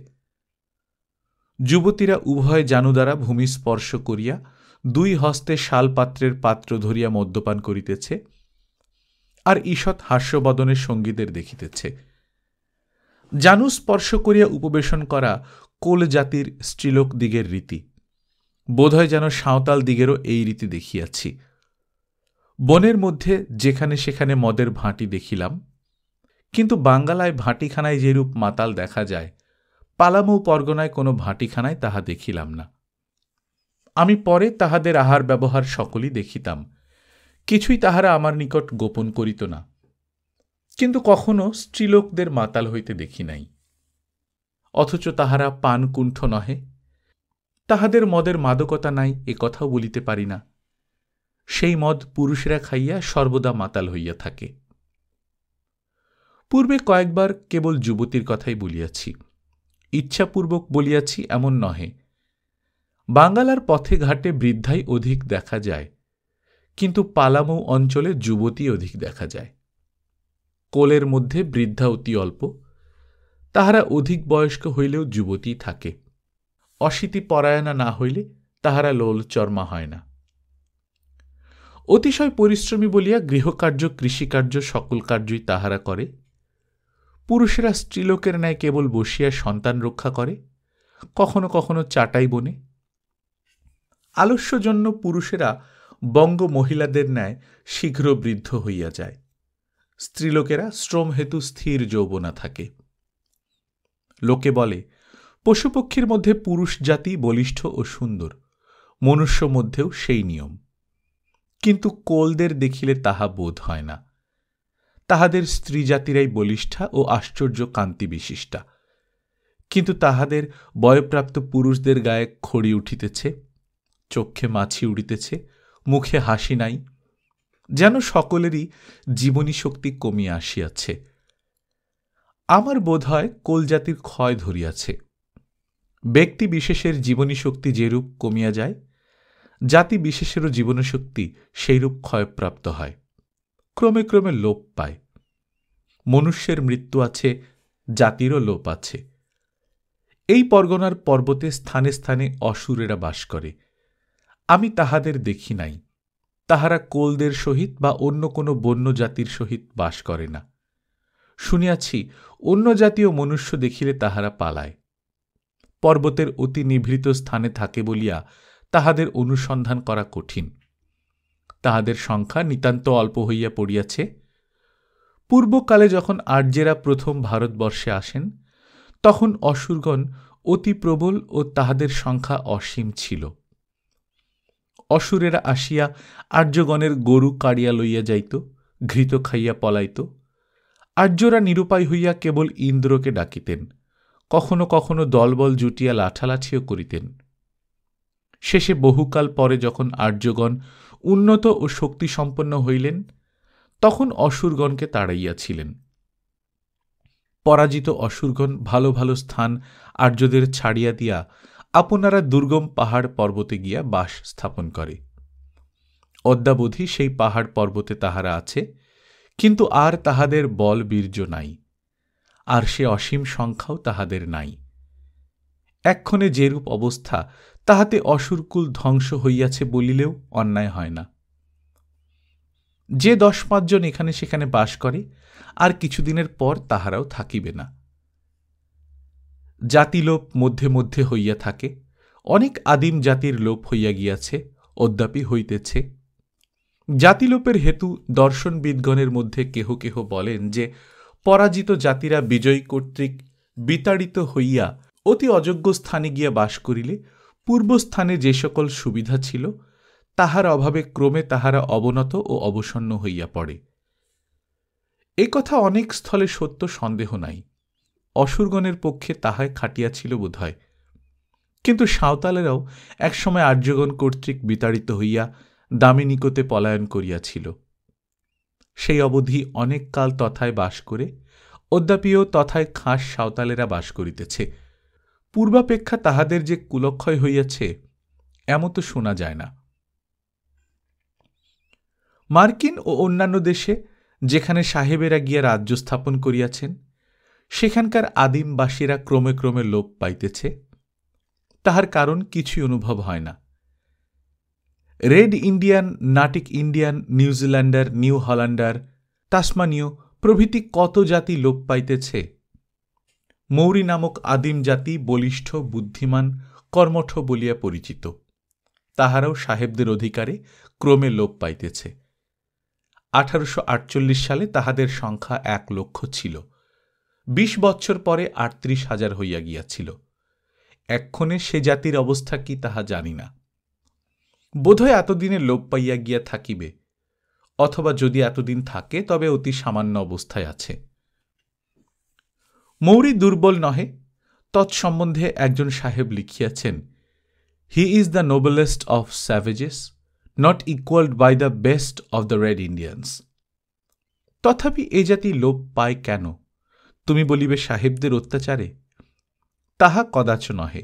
যুবতীরা উভয় জানু দ্বারা ভূমি স্পর্শ করিয়া দুই হস্তে শালপাত্রের পাত্র ধরিয়া মদ্যপান করিতেছে, আর ঈষৎ হাস্যবদনের সঙ্গীদের দেখিতেছে। জানু স্পর্শ করিয়া উপবেশন করা কোল জাতির স্ত্রীলোক দিগের রীতি। বোধহয় যেন সাঁওতাল দিগেরও এই রীতি দেখিয়াছি। বনের মধ্যে যেখানে সেখানে মদের ভাঁটি দেখিলাম, কিন্তু বাঙ্গালায় ভাঁটিখানায় যেরূপ মাতাল দেখা যায়, পালামৌ পরগনায় কোনো ভাঁটিখানায় তাহা দেখিলাম না। আমি পরে তাহাদের আহার ব্যবহার সকলই দেখিতাম, কিছুই তাহারা আমার নিকট গোপন করিত না, কিন্তু কখনো স্ত্রীলোকদের মাতাল হইতে দেখি নাই। অথচ তাহারা পানকুণ্ঠ নহে, তাহাদের মদের মাদকতা নাই এ কথাও বলিতে পারি না। সেই মদ পুরুষেরা খাইয়া সর্বদা মাতাল হইয়া থাকে। পূর্বে কয়েকবার কেবল যুবতীর কথাই বলিয়াছি, ইচ্ছাপূর্বক বলিয়াছি এমন নহে। বাঙ্গালার পথে ঘাটে বৃদ্ধাই অধিক দেখা যায়, কিন্তু পালামৌ অঞ্চলে যুবতী অধিক দেখা যায়। কোলের মধ্যে বৃদ্ধা অতি অল্প, তাহারা অধিক বয়স্ক হইলেও যুবতী থাকে। অশীতি পরায়ণা না হইলে তাহারা লোলচর্মা হয় না। অতিশয় পরিশ্রমী বলিয়া গৃহকার্য কৃষিকার্য সকল কার্যই তাহারা করে। পুরুষেরা স্ত্রীলোকের ন্যায় কেবল বসিয়া সন্তান রক্ষা করে, কখনো কখনো চাটাই বনে। আলস্যজন্য পুরুষেরা বঙ্গ মহিলাদের ন্যায় শীঘ্র বৃদ্ধ হইয়া যায়, স্ত্রীলোকেরা শ্রম হেতু স্থির যৌবনা থাকে। লোকে বলে পশুপক্ষীর মধ্যে পুরুষ জাতি বলিষ্ঠ ও সুন্দর, মনুষ্য মধ্যেও সেই নিয়ম। কিন্তু কোলদের দেখিলে তাহা বোধ হয় না। তাহাদের স্ত্রী জাতিরাই বলিষ্ঠা ও আশ্চর্য কান্তি বিশিষ্টা, কিন্তু তাহাদের বয়প্রাপ্ত পুরুষদের গায়ে খড়ি উঠিতেছে, চক্ষে মাছি উড়িতেছে, মুখে হাসি নাই, যেন সকলেরই জীবনী শক্তি কমিয়া আসিয়াছে। আমার বোধ হয় কোলজাতির ক্ষয় ধরিয়াছে। ব্যক্তি বিশেষের জীবনী শক্তি যেরূপ কমিয়া যায়, জাতি বিশেষেরও জীবনশক্তি সেইরূপ ক্ষয়প্রাপ্ত হয়, ক্রমে ক্রমে লোপ পায়। মনুষ্যের মৃত্যু আছে, জাতিরও লোপ আছে। এই পরগনার পর্বতে স্থানে স্থানে অসুরেরা বাস করে। আমি তাহাদের দেখি নাই। তাহারা কোলদের সহিত বা অন্য কোনো বন্য জাতির সহিত বাস করে না। শুনিয়াছি অন্য জাতীয় মনুষ্য দেখিলে তাহারা পালায়। পর্বতের অতি নিভৃত স্থানে থাকে বলিয়া তাহাদের অনুসন্ধান করা কঠিন। তাহাদের সংখ্যা নিতান্ত অল্প হইয়া পড়িয়াছে। পূর্বকালে যখন আর্যেরা প্রথম ভারতবর্ষে আসেন, তখন অসুরগণ অতি প্রবল ও তাহাদের সংখ্যা অসীম ছিল। অসুরেরা আসিয়া আর্যগণের গরু কাড়িয়া লইয়া যাইত, ঘৃত খাইয়া পলাইত। আর্যরা নিরুপায় হইয়া কেবল ইন্দ্রকে ডাকিতেন, কখনো কখনো দলবল জুটিয়া লাঠালাঠিও করিতেন। শেষে বহুকাল পরে যখন আর্যগণ উন্নত ও শক্তিসম্পন্ন হইলেন, তখন অসুরগণকে তাড়াইয়াছিলেন। পরাজিত অসুরগণ ভালো ভালো স্থান আর্যদের ছাড়িয়া দিয়া আপনারা দুর্গম পাহাড় পর্বতে গিয়া বাস স্থাপন করে। অদ্যাবধি সেই পাহাড় পর্বতে তাহারা আছে, কিন্তু আর তাহাদের বল বীর্য নাই, আর সে অসীম সংখ্যাও তাহাদের নাই। এক্ষণে যেরূপ অবস্থা, তাহাতে অসুরকুল ধ্বংস হইয়াছে বলিলেও অন্যায় হয় না। যে 10-5 জন এখানে সেখানে বাস করে, আর কিছুদিনের পর তাহারাও থাকিবে না। জাতিলোপ মধ্যে মধ্যে হইয়া থাকে, অনেক আদিম জাতির লোপ হইয়া গিয়াছে, অদ্যাপি হইতেছে। জাতিলোপের হেতু দর্শনবিদগণের মধ্যে কেহ কেহ বলেন যে পরাজিত জাতিরা বিজয়ী কর্তৃক বিতাড়িত হইয়া অতি অযোগ্য স্থানে গিয়া বাস করিলে পূর্বস্থানে যে সকল সুবিধা ছিল, তাহার অভাবে ক্রমে তাহারা অবনত ও অবসন্ন হইয়া পড়ে। এ কথা অনেক স্থলে সত্য, সন্দেহ নাই। অসুরগণের পক্ষে তাহাই খাটিয়াছিল বোধ হয়। কিন্তু সাঁওতালেরাও একসময় আর্যগণ কর্তৃক বিতাড়িত হইয়া দামিনীকোতে পলায়ন করিয়াছিল। সেই অবধি অনেক কাল তথায় বাস করে অদ্যাপিও তথায় খাস সাঁওতালেরা বাস করিতেছে। পূর্বাপেক্ষা তাহাদের যে কুলক্ষয় হইয়াছে, এমত শোনা যায় না। মার্কিন ও অন্যান্য দেশে যেখানে সাহেবেরা গিয়া রাজ্য স্থাপন করিয়াছেন, সেখানকার আদিমবাসীরা ক্রমে ক্রমে লোপ পাইতেছে। তাহার কারণ কিছুই অনুভব হয় না। রেড ইন্ডিয়ান, নাটিক ইন্ডিয়ান, নিউজিল্যান্ডার, নিউ হল্যান্ডার, তাসমানীয় প্রভৃতি কত জাতি লোপ পাইতেছে। মৌরি নামক আদিম জাতি বলিষ্ঠ, বুদ্ধিমান, কর্মঠ বলিয়া পরিচিত। তাহারাও সাহেবদের অধিকারে ক্রমে লোপ পাইতেছে। 1848 সালে তাহাদের সংখ্যা 1 লক্ষ ছিল। 20 বৎসর পরে 38,000 হইয়া গিয়াছিল। এক্ষণে সে জাতির অবস্থা কি তাহা জানি না। বোধহয় এতদিনে লোপ পাইয়া গিয়া থাকিবে, অথবা যদি এতদিন থাকে তবে অতি সামান্য অবস্থায় আছে। মৌরি দুর্বল নহে, তৎসম্বন্ধে একজন সাহেব লিখিয়াছেন, he is the noblest of savages, not equalled by the best of the red Indians. তথাপি এ জাতি লোপ পায় কেন? তুমি বলিবে সাহেবদের অত্যাচারে। তাহা কদাচ নহে।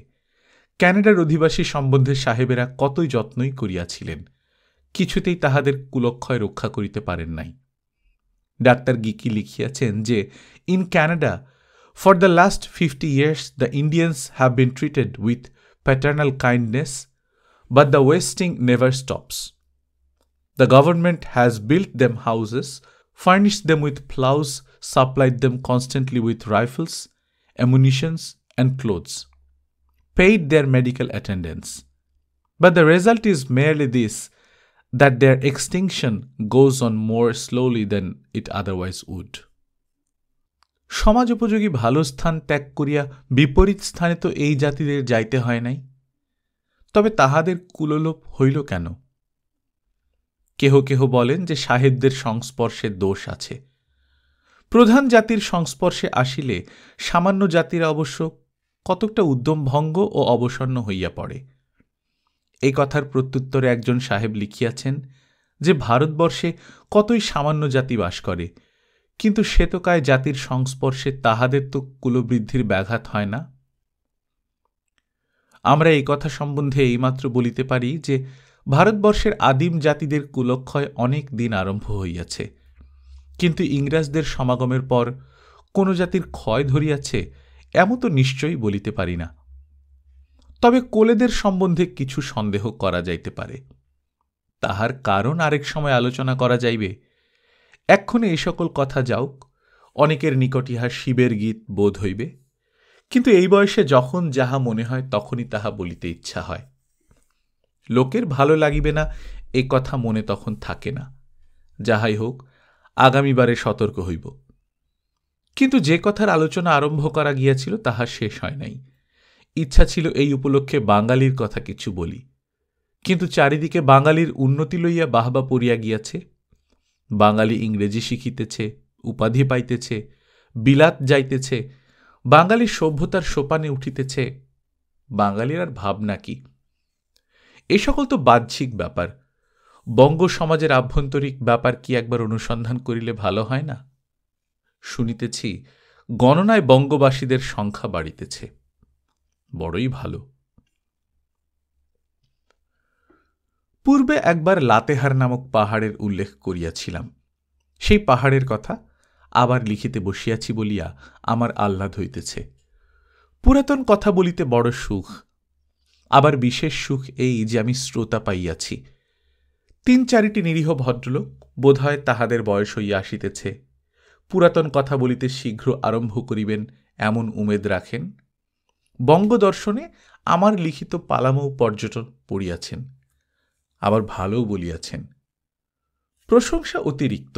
ক্যানাডার অধিবাসী সম্বন্ধে সাহেবেরা কতই যত্নই করিয়াছিলেন, কিছুতেই তাহাদের কুলক্ষয় রক্ষা করিতে পারেন নাই। ডাক্তার গিকি লিখিয়াছেন যে in Canada for the last 50 years the Indians have been treated with paternal kindness, but the wasting never stops. The government has built them houses, furnished them with plows, supplied them constantly with rifles, ammunitions, and clothes, paid their medical attendance. But the result is merely this, that their extinction goes on more slowly than it otherwise would. সমাজ উপযোগী ভালো স্থান ত্যাগ করিয়া বিপরীত স্থানে তো এই জাতিদের যাইতে হয় নাই। তবে তাহাদের কুললোপ হইল কেন? কেহ কেহ বলেন যে সাহেবদের সংস্পর্শে দোষ আছে। প্রধান জাতির সংস্পর্শে আসিলে সামান্য জাতিরা অবশ্য কতকটা উদ্যম ভঙ্গ ও অবসন্ন হইয়া পড়ে। এই কথার প্রত্যুত্তরে একজন সাহেব লিখিয়াছেন যে ভারতবর্ষে কতই সামান্য জাতি বাস করে, কিন্তু শ্বেতকায় জাতির সংস্পর্শে তাহাদের তো কুলবৃদ্ধির ব্যাঘাত হয় না। আমরা এই কথা সম্বন্ধে এইমাত্র বলিতে পারি যে ভারতবর্ষের আদিম জাতিদের কুলক্ষয় অনেক দিন আরম্ভ হইয়াছে, কিন্তু ইংরাজদের সমাগমের পর কোন জাতির ক্ষয় ধরিয়াছে এমন তো নিশ্চয়ই বলিতে পারি না। তবে কোলেদের সম্বন্ধে কিছু সন্দেহ করা যাইতে পারে। তাহার কারণ আরেক সময় আলোচনা করা যাইবে। এক্ষণে এই সকল কথা যাওক, অনেকের নিকট ইহা শিবের গীত বোধ হইবে, কিন্তু এই বয়সে যখন যাহা মনে হয় তখনই তাহা বলিতে ইচ্ছা হয়। লোকের ভালো লাগিবে না এ কথা মনে তখন থাকে না। যাহাই হোক, আগামীবারে সতর্ক হইব। কিন্তু যে কথার আলোচনা আরম্ভ করা গিয়াছিল তাহা শেষ হয় নাই। ইচ্ছা ছিল এই উপলক্ষে বাঙালির কথা কিছু বলি, কিন্তু চারিদিকে বাঙালির উন্নতি লইয়া বাহবা পড়িয়া গিয়াছে। বাঙালি ইংরেজি শিখিতেছে, উপাধি পাইতেছে, বিলাত যাইতেছে, বাঙালি সভ্যতার সোপানে উঠিতেছে। বাঙালির আর ভাবনা কি? এ সকল তো বাহ্যিক ব্যাপার। বঙ্গ সমাজের আভ্যন্তরিক ব্যাপার কি একবার অনুসন্ধান করিলে ভালো হয় না? শুনিতেছি গণনায় বঙ্গবাসীদের সংখ্যা বাড়িতেছে। বড়ই ভালো। পূর্বে একবার লাতেহার নামক পাহাড়ের উল্লেখ করিয়াছিলাম। সেই পাহাড়ের কথা আবার লিখিতে বসিয়াছি বলিয়া আমার আহ্লাদ হইতেছে। পুরাতন কথা বলিতে বড় সুখ। আবার বিশেষ সুখ এই যে আমি শ্রোতা পাইয়াছি। ৩-৪টি নিরীহ ভদ্রলোক, বোধহয় তাহাদের বয়স হইয়া আসিতেছে, পুরাতন কথা বলিতে শীঘ্র আরম্ভ করিবেন এমন উমেদ রাখেন। বঙ্গদর্শনে আমার লিখিত পালামৌ পর্যটন পড়িয়াছেন, আবার ভালোও বলিয়াছেন। প্রশংসা অতিরিক্ত।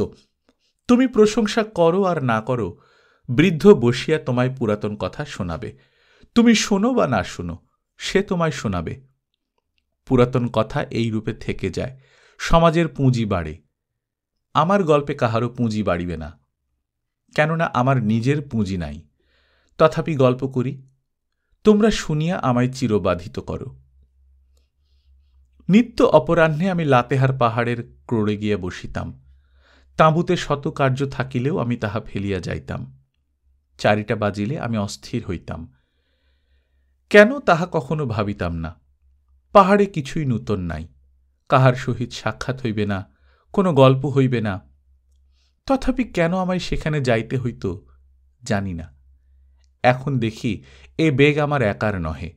তুমি প্রশংসা করো আর না করো, বৃদ্ধ বসিয়া তোমায় পুরাতন কথা শোনাবে। তুমি শোনো বা না শোনো, সে তোমায় শোনাবে। পুরাতন কথা এই রূপে থেকে যায়, সমাজের পুঁজি বাড়ে। আমার গল্পে কাহারও পুঁজি বাড়িবে না, কেননা আমার নিজের পুঁজি নাই। তথাপি গল্প করি, তোমরা শুনিয়া আমায় চিরবাধিত করো। নিত্য অপরাহ্নে আমি লাতেহার পাহাড়ের ক্রোড়ে গিয়া বসিতাম। তাঁবুতে শত কার্য থাকিলেও আমি তাহা ফেলিয়া যাইতাম। 4টা বাজিলে আমি অস্থির হইতাম। কেন তাহা কখনো ভাবিতাম না। পাহাড়ে কিছুই নূতন নাই, কাহার সহিত সাক্ষাৎ হইবে না, কোনো গল্প হইবে না। তথাপি কেন আমায় সেখানে যাইতে হইত জানি না। এখন দেখি এ বেগ আমার একার নহে।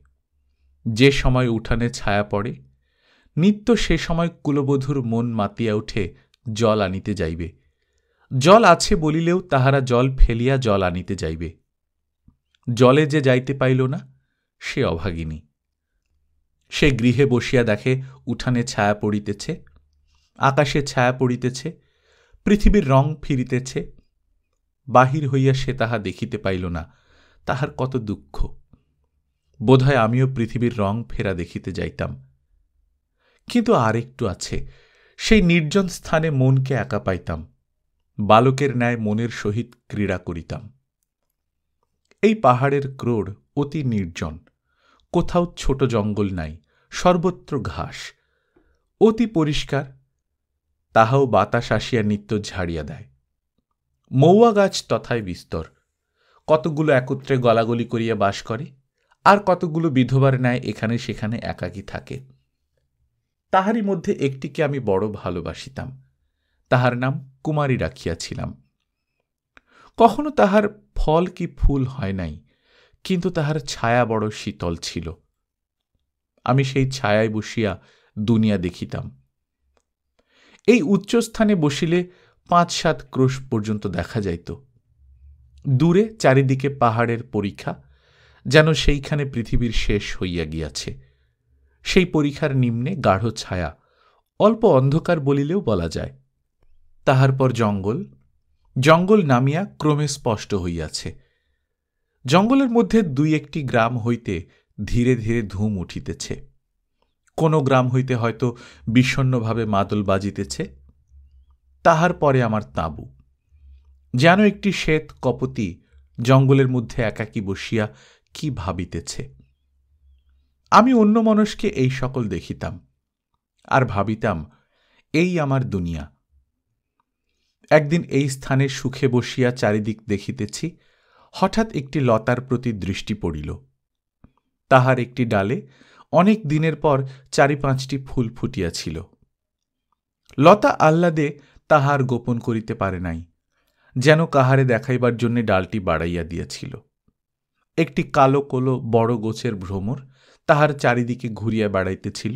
যে সময় উঠানে ছায়া পড়ে, নিত্য সে সময় কুলবধূর মন মাতিয়া উঠে জল আনিতে যাইবে। জল আছে বলিলেও তাহারা জল ফেলিয়া জল আনিতে যাইবে। জলে যে যাইতে পাইল না, সে অভাগিনী। সে গৃহে বসিয়া দেখে উঠানে ছায়া পড়িতেছে, আকাশে ছায়া পড়িতেছে, পৃথিবীর রং ফিরিতেছে। বাহির হইয়া সে তাহা দেখিতে পাইল না, তাহার কত দুঃখ। বোধহয় আমিও পৃথিবীর রং ফেরা দেখিতে যাইতাম। কিন্তু আর একটু আছে, সেই নির্জন স্থানে মনকে একা পাইতাম। বালকের ন্যায় মনের সহিত ক্রীড়া করিতাম। এই পাহাড়ের ক্রোড় অতি নির্জন, কোথাও ছোট জঙ্গল নাই, সর্বত্র ঘাস, অতি পরিষ্কার। তাহাও বাতাস আসিয়া নিত্য ঝাড়িয়া দেয়। মৌয়া গাছ তথায় বিস্তর, কতগুলো একত্রে গলাগলি করিয়া বাস করে, আর কতগুলো বিধবার ন্যায় এখানে সেখানে একাকী থাকে। তাহারই মধ্যে একটিকে আমি বড় ভালোবাসিতাম, তাহার নাম কুমারী রাখিয়াছিলাম। কখনো তাহার ফল কি ফুল হয় নাই, কিন্তু তাহার ছায়া বড় শীতল ছিল। আমি সেই ছায়ায় বসিয়া দুনিয়া দেখিতাম। এই উচ্চস্থানে বসিলে 5-7 ক্রোশ পর্যন্ত দেখা যাইত। দূরে চারিদিকে পাহাড়ের পরিখা, যেন সেইখানে পৃথিবীর শেষ হইয়া গিয়াছে। সেই পরিখার নিম্নে গাঢ় ছায়া, অল্প অন্ধকার বলিলেও বলা যায়। তাহার পর জঙ্গল, জঙ্গল নামিয়া ক্রমে স্পষ্ট হইয়াছে। জঙ্গলের মধ্যে 2-1টি গ্রাম হইতে ধীরে ধীরে ধুম উঠিতেছে। কোন গ্রাম হইতে হয়তো বিষণ্নভাবে মাদল বাজিতেছে। তাহার পরে আমার তাঁবু, যেন একটি শ্বেত কপতি জঙ্গলের মধ্যে একাকী বসিয়া কি ভাবিতেছে। আমি অন্যমনস্কে এই সকল দেখিতাম, আর ভাবিতাম এই আমার দুনিয়া। একদিন এই স্থানে সুখে বসিয়া চারিদিক দেখিতেছি, হঠাৎ একটি লতার প্রতি দৃষ্টি পড়িল। তাহার একটি ডালে অনেক দিনের পর 4-5টি ফুল ফুটিয়াছিল। লতা আহ্লাদে তাহার গোপন করিতে পারে নাই, যেন কাহারে দেখাইবার জন্য ডালটি বাড়াইয়া দিয়াছিল। একটি কালো কোলো বড় গোছের ভ্রমর তাহার চারিদিকে ঘুরিয়া বেড়াইতেছিল,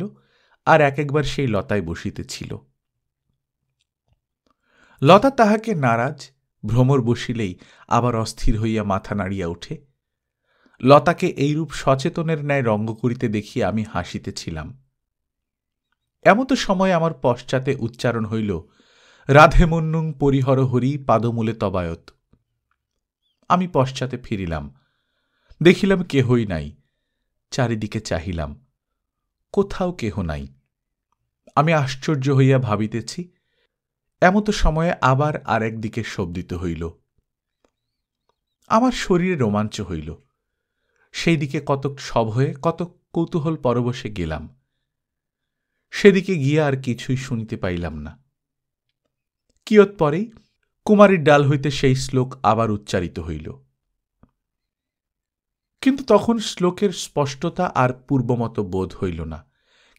আর একবার সেই লতায় বসিতেছিল। লতা তাহাকে নারাজ, ভ্রমর বসিলেই আবার অস্থির হইয়া মাথা নাড়িয়া ওঠে। লতাকে এইরূপ সচেতনের ন্যায় রঙ্গ করিতে দেখিয়া আমি হাসিতেছিলাম। এমতো সময় আমার পশ্চাতে উচ্চারণ হইল, রাধে মন্নুং পরিহর হরি পাদমূলে তবায়ত। আমি পশ্চাতে ফিরিলাম, দেখিলাম কেহই নাই। চারিদিকে চাহিলাম, কোথাও কেহ নাই। আমি আশ্চর্য হইয়া ভাবিতেছি, এমতো সময়ে আবার আরেক দিকে শব্দিত হইল। আমার শরীরে রোমাঞ্চ হইল। সেই দিকে কতক সভয়ে কতক কৌতূহল পরবশে গেলাম। সেদিকে গিয়া আর কিছুই শুনিতে পাইলাম না। কিয়ৎ পরেই কুমারীর ডাল হইতে সেই শ্লোক আবার উচ্চারিত হইল, কিন্তু তখন শ্লোকের স্পষ্টতা আর পূর্বমত বোধ হইল না,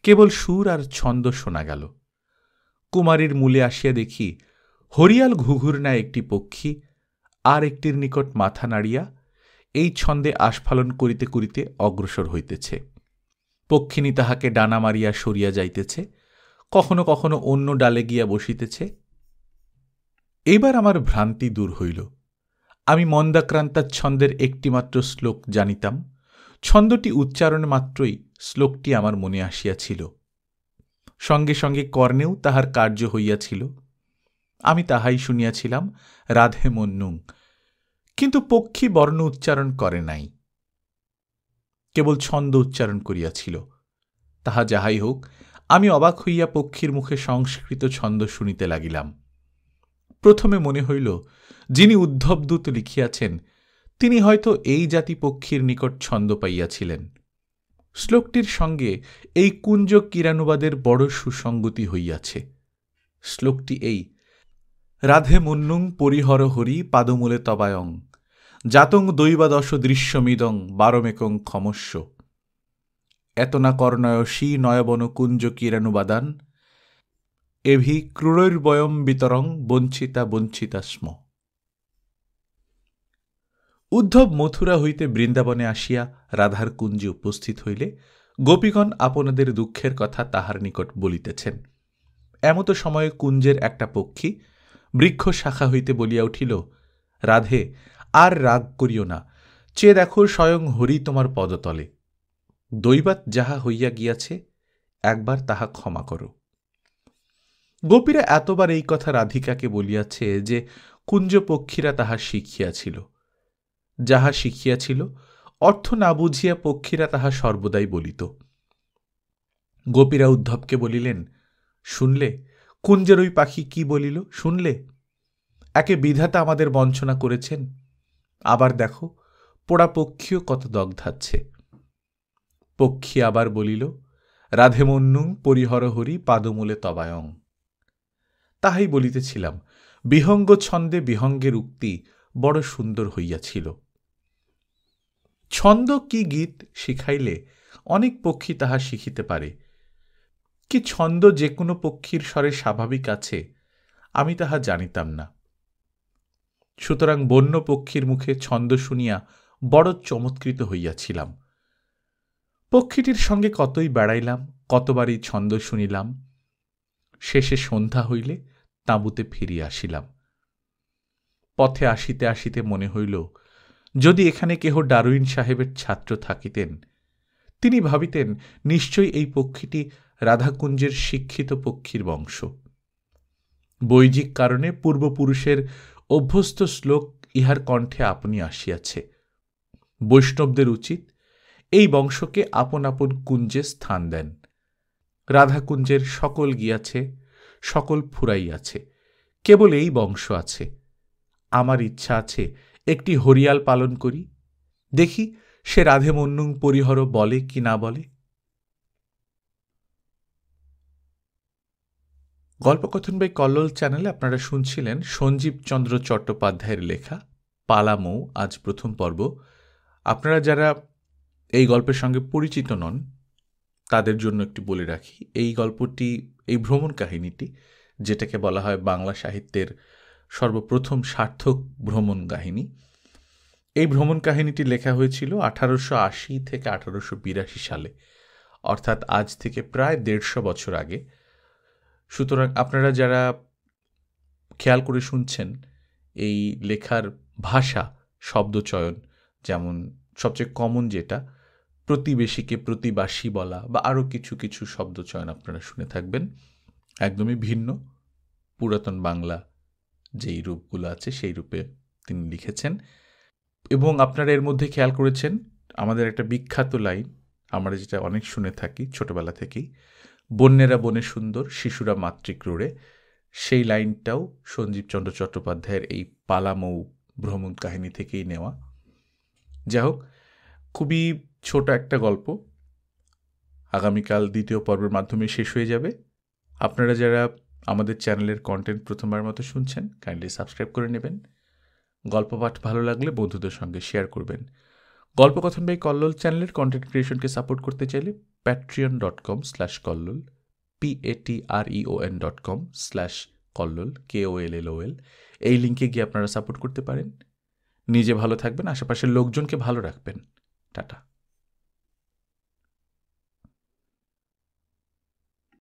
কেবল সুর আর ছন্দ শোনা গেল। কুমারীর মূলে আসিয়া দেখি হরিয়াল ঘুঘুর ন্যায় একটি পক্ষী আর একটির নিকট মাথা নাড়িয়া এই ছন্দে আস্ফালন করিতে করিতে অগ্রসর হইতেছে। পক্ষিণী তাহাকে ডানা মারিয়া সরিয়া যাইতেছে, কখনো কখনো অন্য ডালে গিয়া বসিতেছে। এইবার আমার ভ্রান্তি দূর হইল। আমি মন্দাক্রান্তা ছন্দের একটিমাত্র শ্লোক জানিতাম। ছন্দটি উচ্চারণ মাত্রই শ্লোকটি আমার মনে আসিয়াছিল, সঙ্গে সঙ্গে কর্ণেও তাহার কার্য হইয়াছিল। আমি তাহাই শুনিয়াছিলাম, রাধে মন্নুং, কিন্তু পক্ষী বর্ণ উচ্চারণ করে নাই, কেবল ছন্দ উচ্চারণ করিয়াছিল। তাহা যাহাই হোক, আমি অবাক হইয়া পক্ষীর মুখে সংস্কৃত ছন্দ শুনিতে লাগিলাম। প্রথমে মনে হইল, যিনি উদ্ধবদূত লিখিয়াছেন তিনি হয়তো এই জাতি পক্ষীর নিকট ছন্দ পাইয়াছিলেন। শ্লোকটির সঙ্গে এই কুঞ্জ কিরানুবাদের বড় সুসঙ্গতি হইয়াছে। শ্লোকটি এই: রাধে মুন্নুং পরিহর হরি পাদমূলে তবায়ং জাতং দৈবাদশ দৃশ্যমিদং বারমেকং ক্ষমস্য এতনা কর্ণয়সী নয়বন কুঞ্জ কিরানুবাদান এভি ক্রূরৈর্বয়ম বিতরং বঞ্চিতা বঞ্চিতা স্ম। উদ্ধব মথুরা হইতে বৃন্দাবনে আসিয়া রাধার কুঞ্জে উপস্থিত হইলে গোপীগণ আপনাদের দুঃখের কথা তাহার নিকট বলিতেছেন। এমত সময়ে কুঞ্জের একটা পক্ষী বৃক্ষ শাখা হইতে বলিয়া উঠিল, রাধে, আর রাগ করিও না, চেয়ে দেখো স্বয়ং হরি তোমার পদতলে। দৈবাৎ যাহা হইয়া গিয়াছে একবার তাহা ক্ষমা করো। গোপীরা এতবার এই কথা রাধিকাকে বলিয়াছে যে কুঞ্জ পক্ষীরা তাহা শিখিয়াছিল। যাহা শিখিয়াছিল অর্থ না বুঝিয়া পক্ষীরা তাহা সর্বদাই বলিত। গোপীরা উদ্ধবকে বলিলেন, শুনলে কুঞ্জের ওই পাখি কি বলিল? শুনলে? একে বিধাতা আমাদের বঞ্চনা করেছেন, আবার দেখো পোড়া পক্ষীও কত দগ্ধাচ্ছে। পক্ষী আবার বলিল, রাধে মন্নুং পরিহর হরি পাদমূলে তবায়ং। তাহাই বলিতেছিলাম, বিহঙ্গ ছন্দে বিহঙ্গের উক্তি বড় সুন্দর হইয়াছিল। ছন্দ কি গীত শিখাইলে অনেক পক্ষী তাহা শিখিতে পারে। কি ছন্দ যে কোনো পক্ষীর স্বরে স্বাভাবিক আছে আমি তাহা জানিতাম না। সুতরাং বন্য পক্ষীর মুখে ছন্দ শুনিয়া বড় চমৎকৃত হইয়াছিলাম। পক্ষীটির সঙ্গে কতই বেড়াইলাম, কতবারই ছন্দ শুনিলাম। শেষে সন্ধ্যা হইলে তাঁবুতে ফিরিয়া আসিলাম। পথে আসিতে আসিতে মনে হইল, যদি এখানে কেহ ডারউইন সাহেবের ছাত্র থাকিতেন, তিনি ভাবিতেন নিশ্চয়ই এই পক্ষীটি রাধাকুঞ্জের শিক্ষিত পক্ষীর বংশ। বৈদিক কারণে পূর্বপুরুষের অভ্যস্ত শ্লোক ইহার কণ্ঠে আপনি আসিয়াছে। বৈষ্ণবদের উচিত এই বংশকে আপন আপন কুঞ্জে স্থান দেন। রাধাকুঞ্জের সকল গিয়াছে, সকল ফুরাইয়াছে, কেবল এই বংশ আছে। আমার ইচ্ছা আছে একটি হরিয়াল পালন করি, দেখি সে রাধে মন্নুং পরিহর বলে কি না বলে। গল্পকথন বাই কল্লোল চ্যানেলে আপনারা শুনছিলেন সঞ্জীব চন্দ্র চট্টোপাধ্যায়ের লেখা পালামৌ আজ প্রথম পর্ব। আপনারা যারা এই গল্পের সঙ্গে পরিচিত নন তাদের জন্য একটু বলে রাখি, এই গল্পটি, এই ভ্রমণ কাহিনীটি, যেটাকে বলা হয় বাংলা সাহিত্যের সর্বপ্রথম সার্থক ভ্রমণ কাহিনী, এই ভ্রমণ কাহিনীটি লেখা হয়েছিল 1880 থেকে 1882 সালে, অর্থাৎ আজ থেকে প্রায় 150 বছর আগে। সুতরাং আপনারা যারা খেয়াল করে শুনছেন, এই লেখার ভাষা, শব্দচয়ন, যেমন সবচেয়ে কমন যেটা প্রতিবেশীকে প্রতিবাসী বলা বা আরও কিছু কিছু শব্দচয়ন আপনারা শুনে থাকবেন, একদমই ভিন্ন পুরাতন বাংলা যেই রূপগুলো আছে সেই রূপে তিনি লিখেছেন। এবং আপনারা এর মধ্যে খেয়াল করেছেন আমাদের একটা বিখ্যাত লাইন, আমরা যেটা অনেক শুনে থাকি ছোটবেলা থেকেই, বন্যেরা বনে সুন্দর শিশুরা মাতৃক্রোড়ে, সেই লাইনটাও সঞ্জীব চন্দ্র চট্টোপাধ্যায়ের এই পালামৌ ভ্রমণ কাহিনী থেকেই নেওয়া। যাই হোক, খুবই ছোট একটা গল্প, আগামীকাল দ্বিতীয় পর্বের মাধ্যমে শেষ হয়ে যাবে। আপনারা যারা আমাদের চ্যানেলের কন্টেন্ট প্রথমবার মতো শুনছেন, কাইন্ডলি সাবস্ক্রাইব করে নেবেন। গল্প পাঠ ভালো লাগলে বন্ধুদের সঙ্গে শেয়ার করবেন। গল্পকথন বাই কল্লোল চ্যানেলের কন্টেন্ট ক্রিয়েশনকে সাপোর্ট করতে চাইলে patreon.com/কল্লোল, patreon.com/কল্লোল, KOLLOL এই লিঙ্কে গিয়ে আপনারা সাপোর্ট করতে পারেন। নিজে ভালো থাকবেন, আশেপাশের লোকজনকে ভালো রাখবেন। টাটা।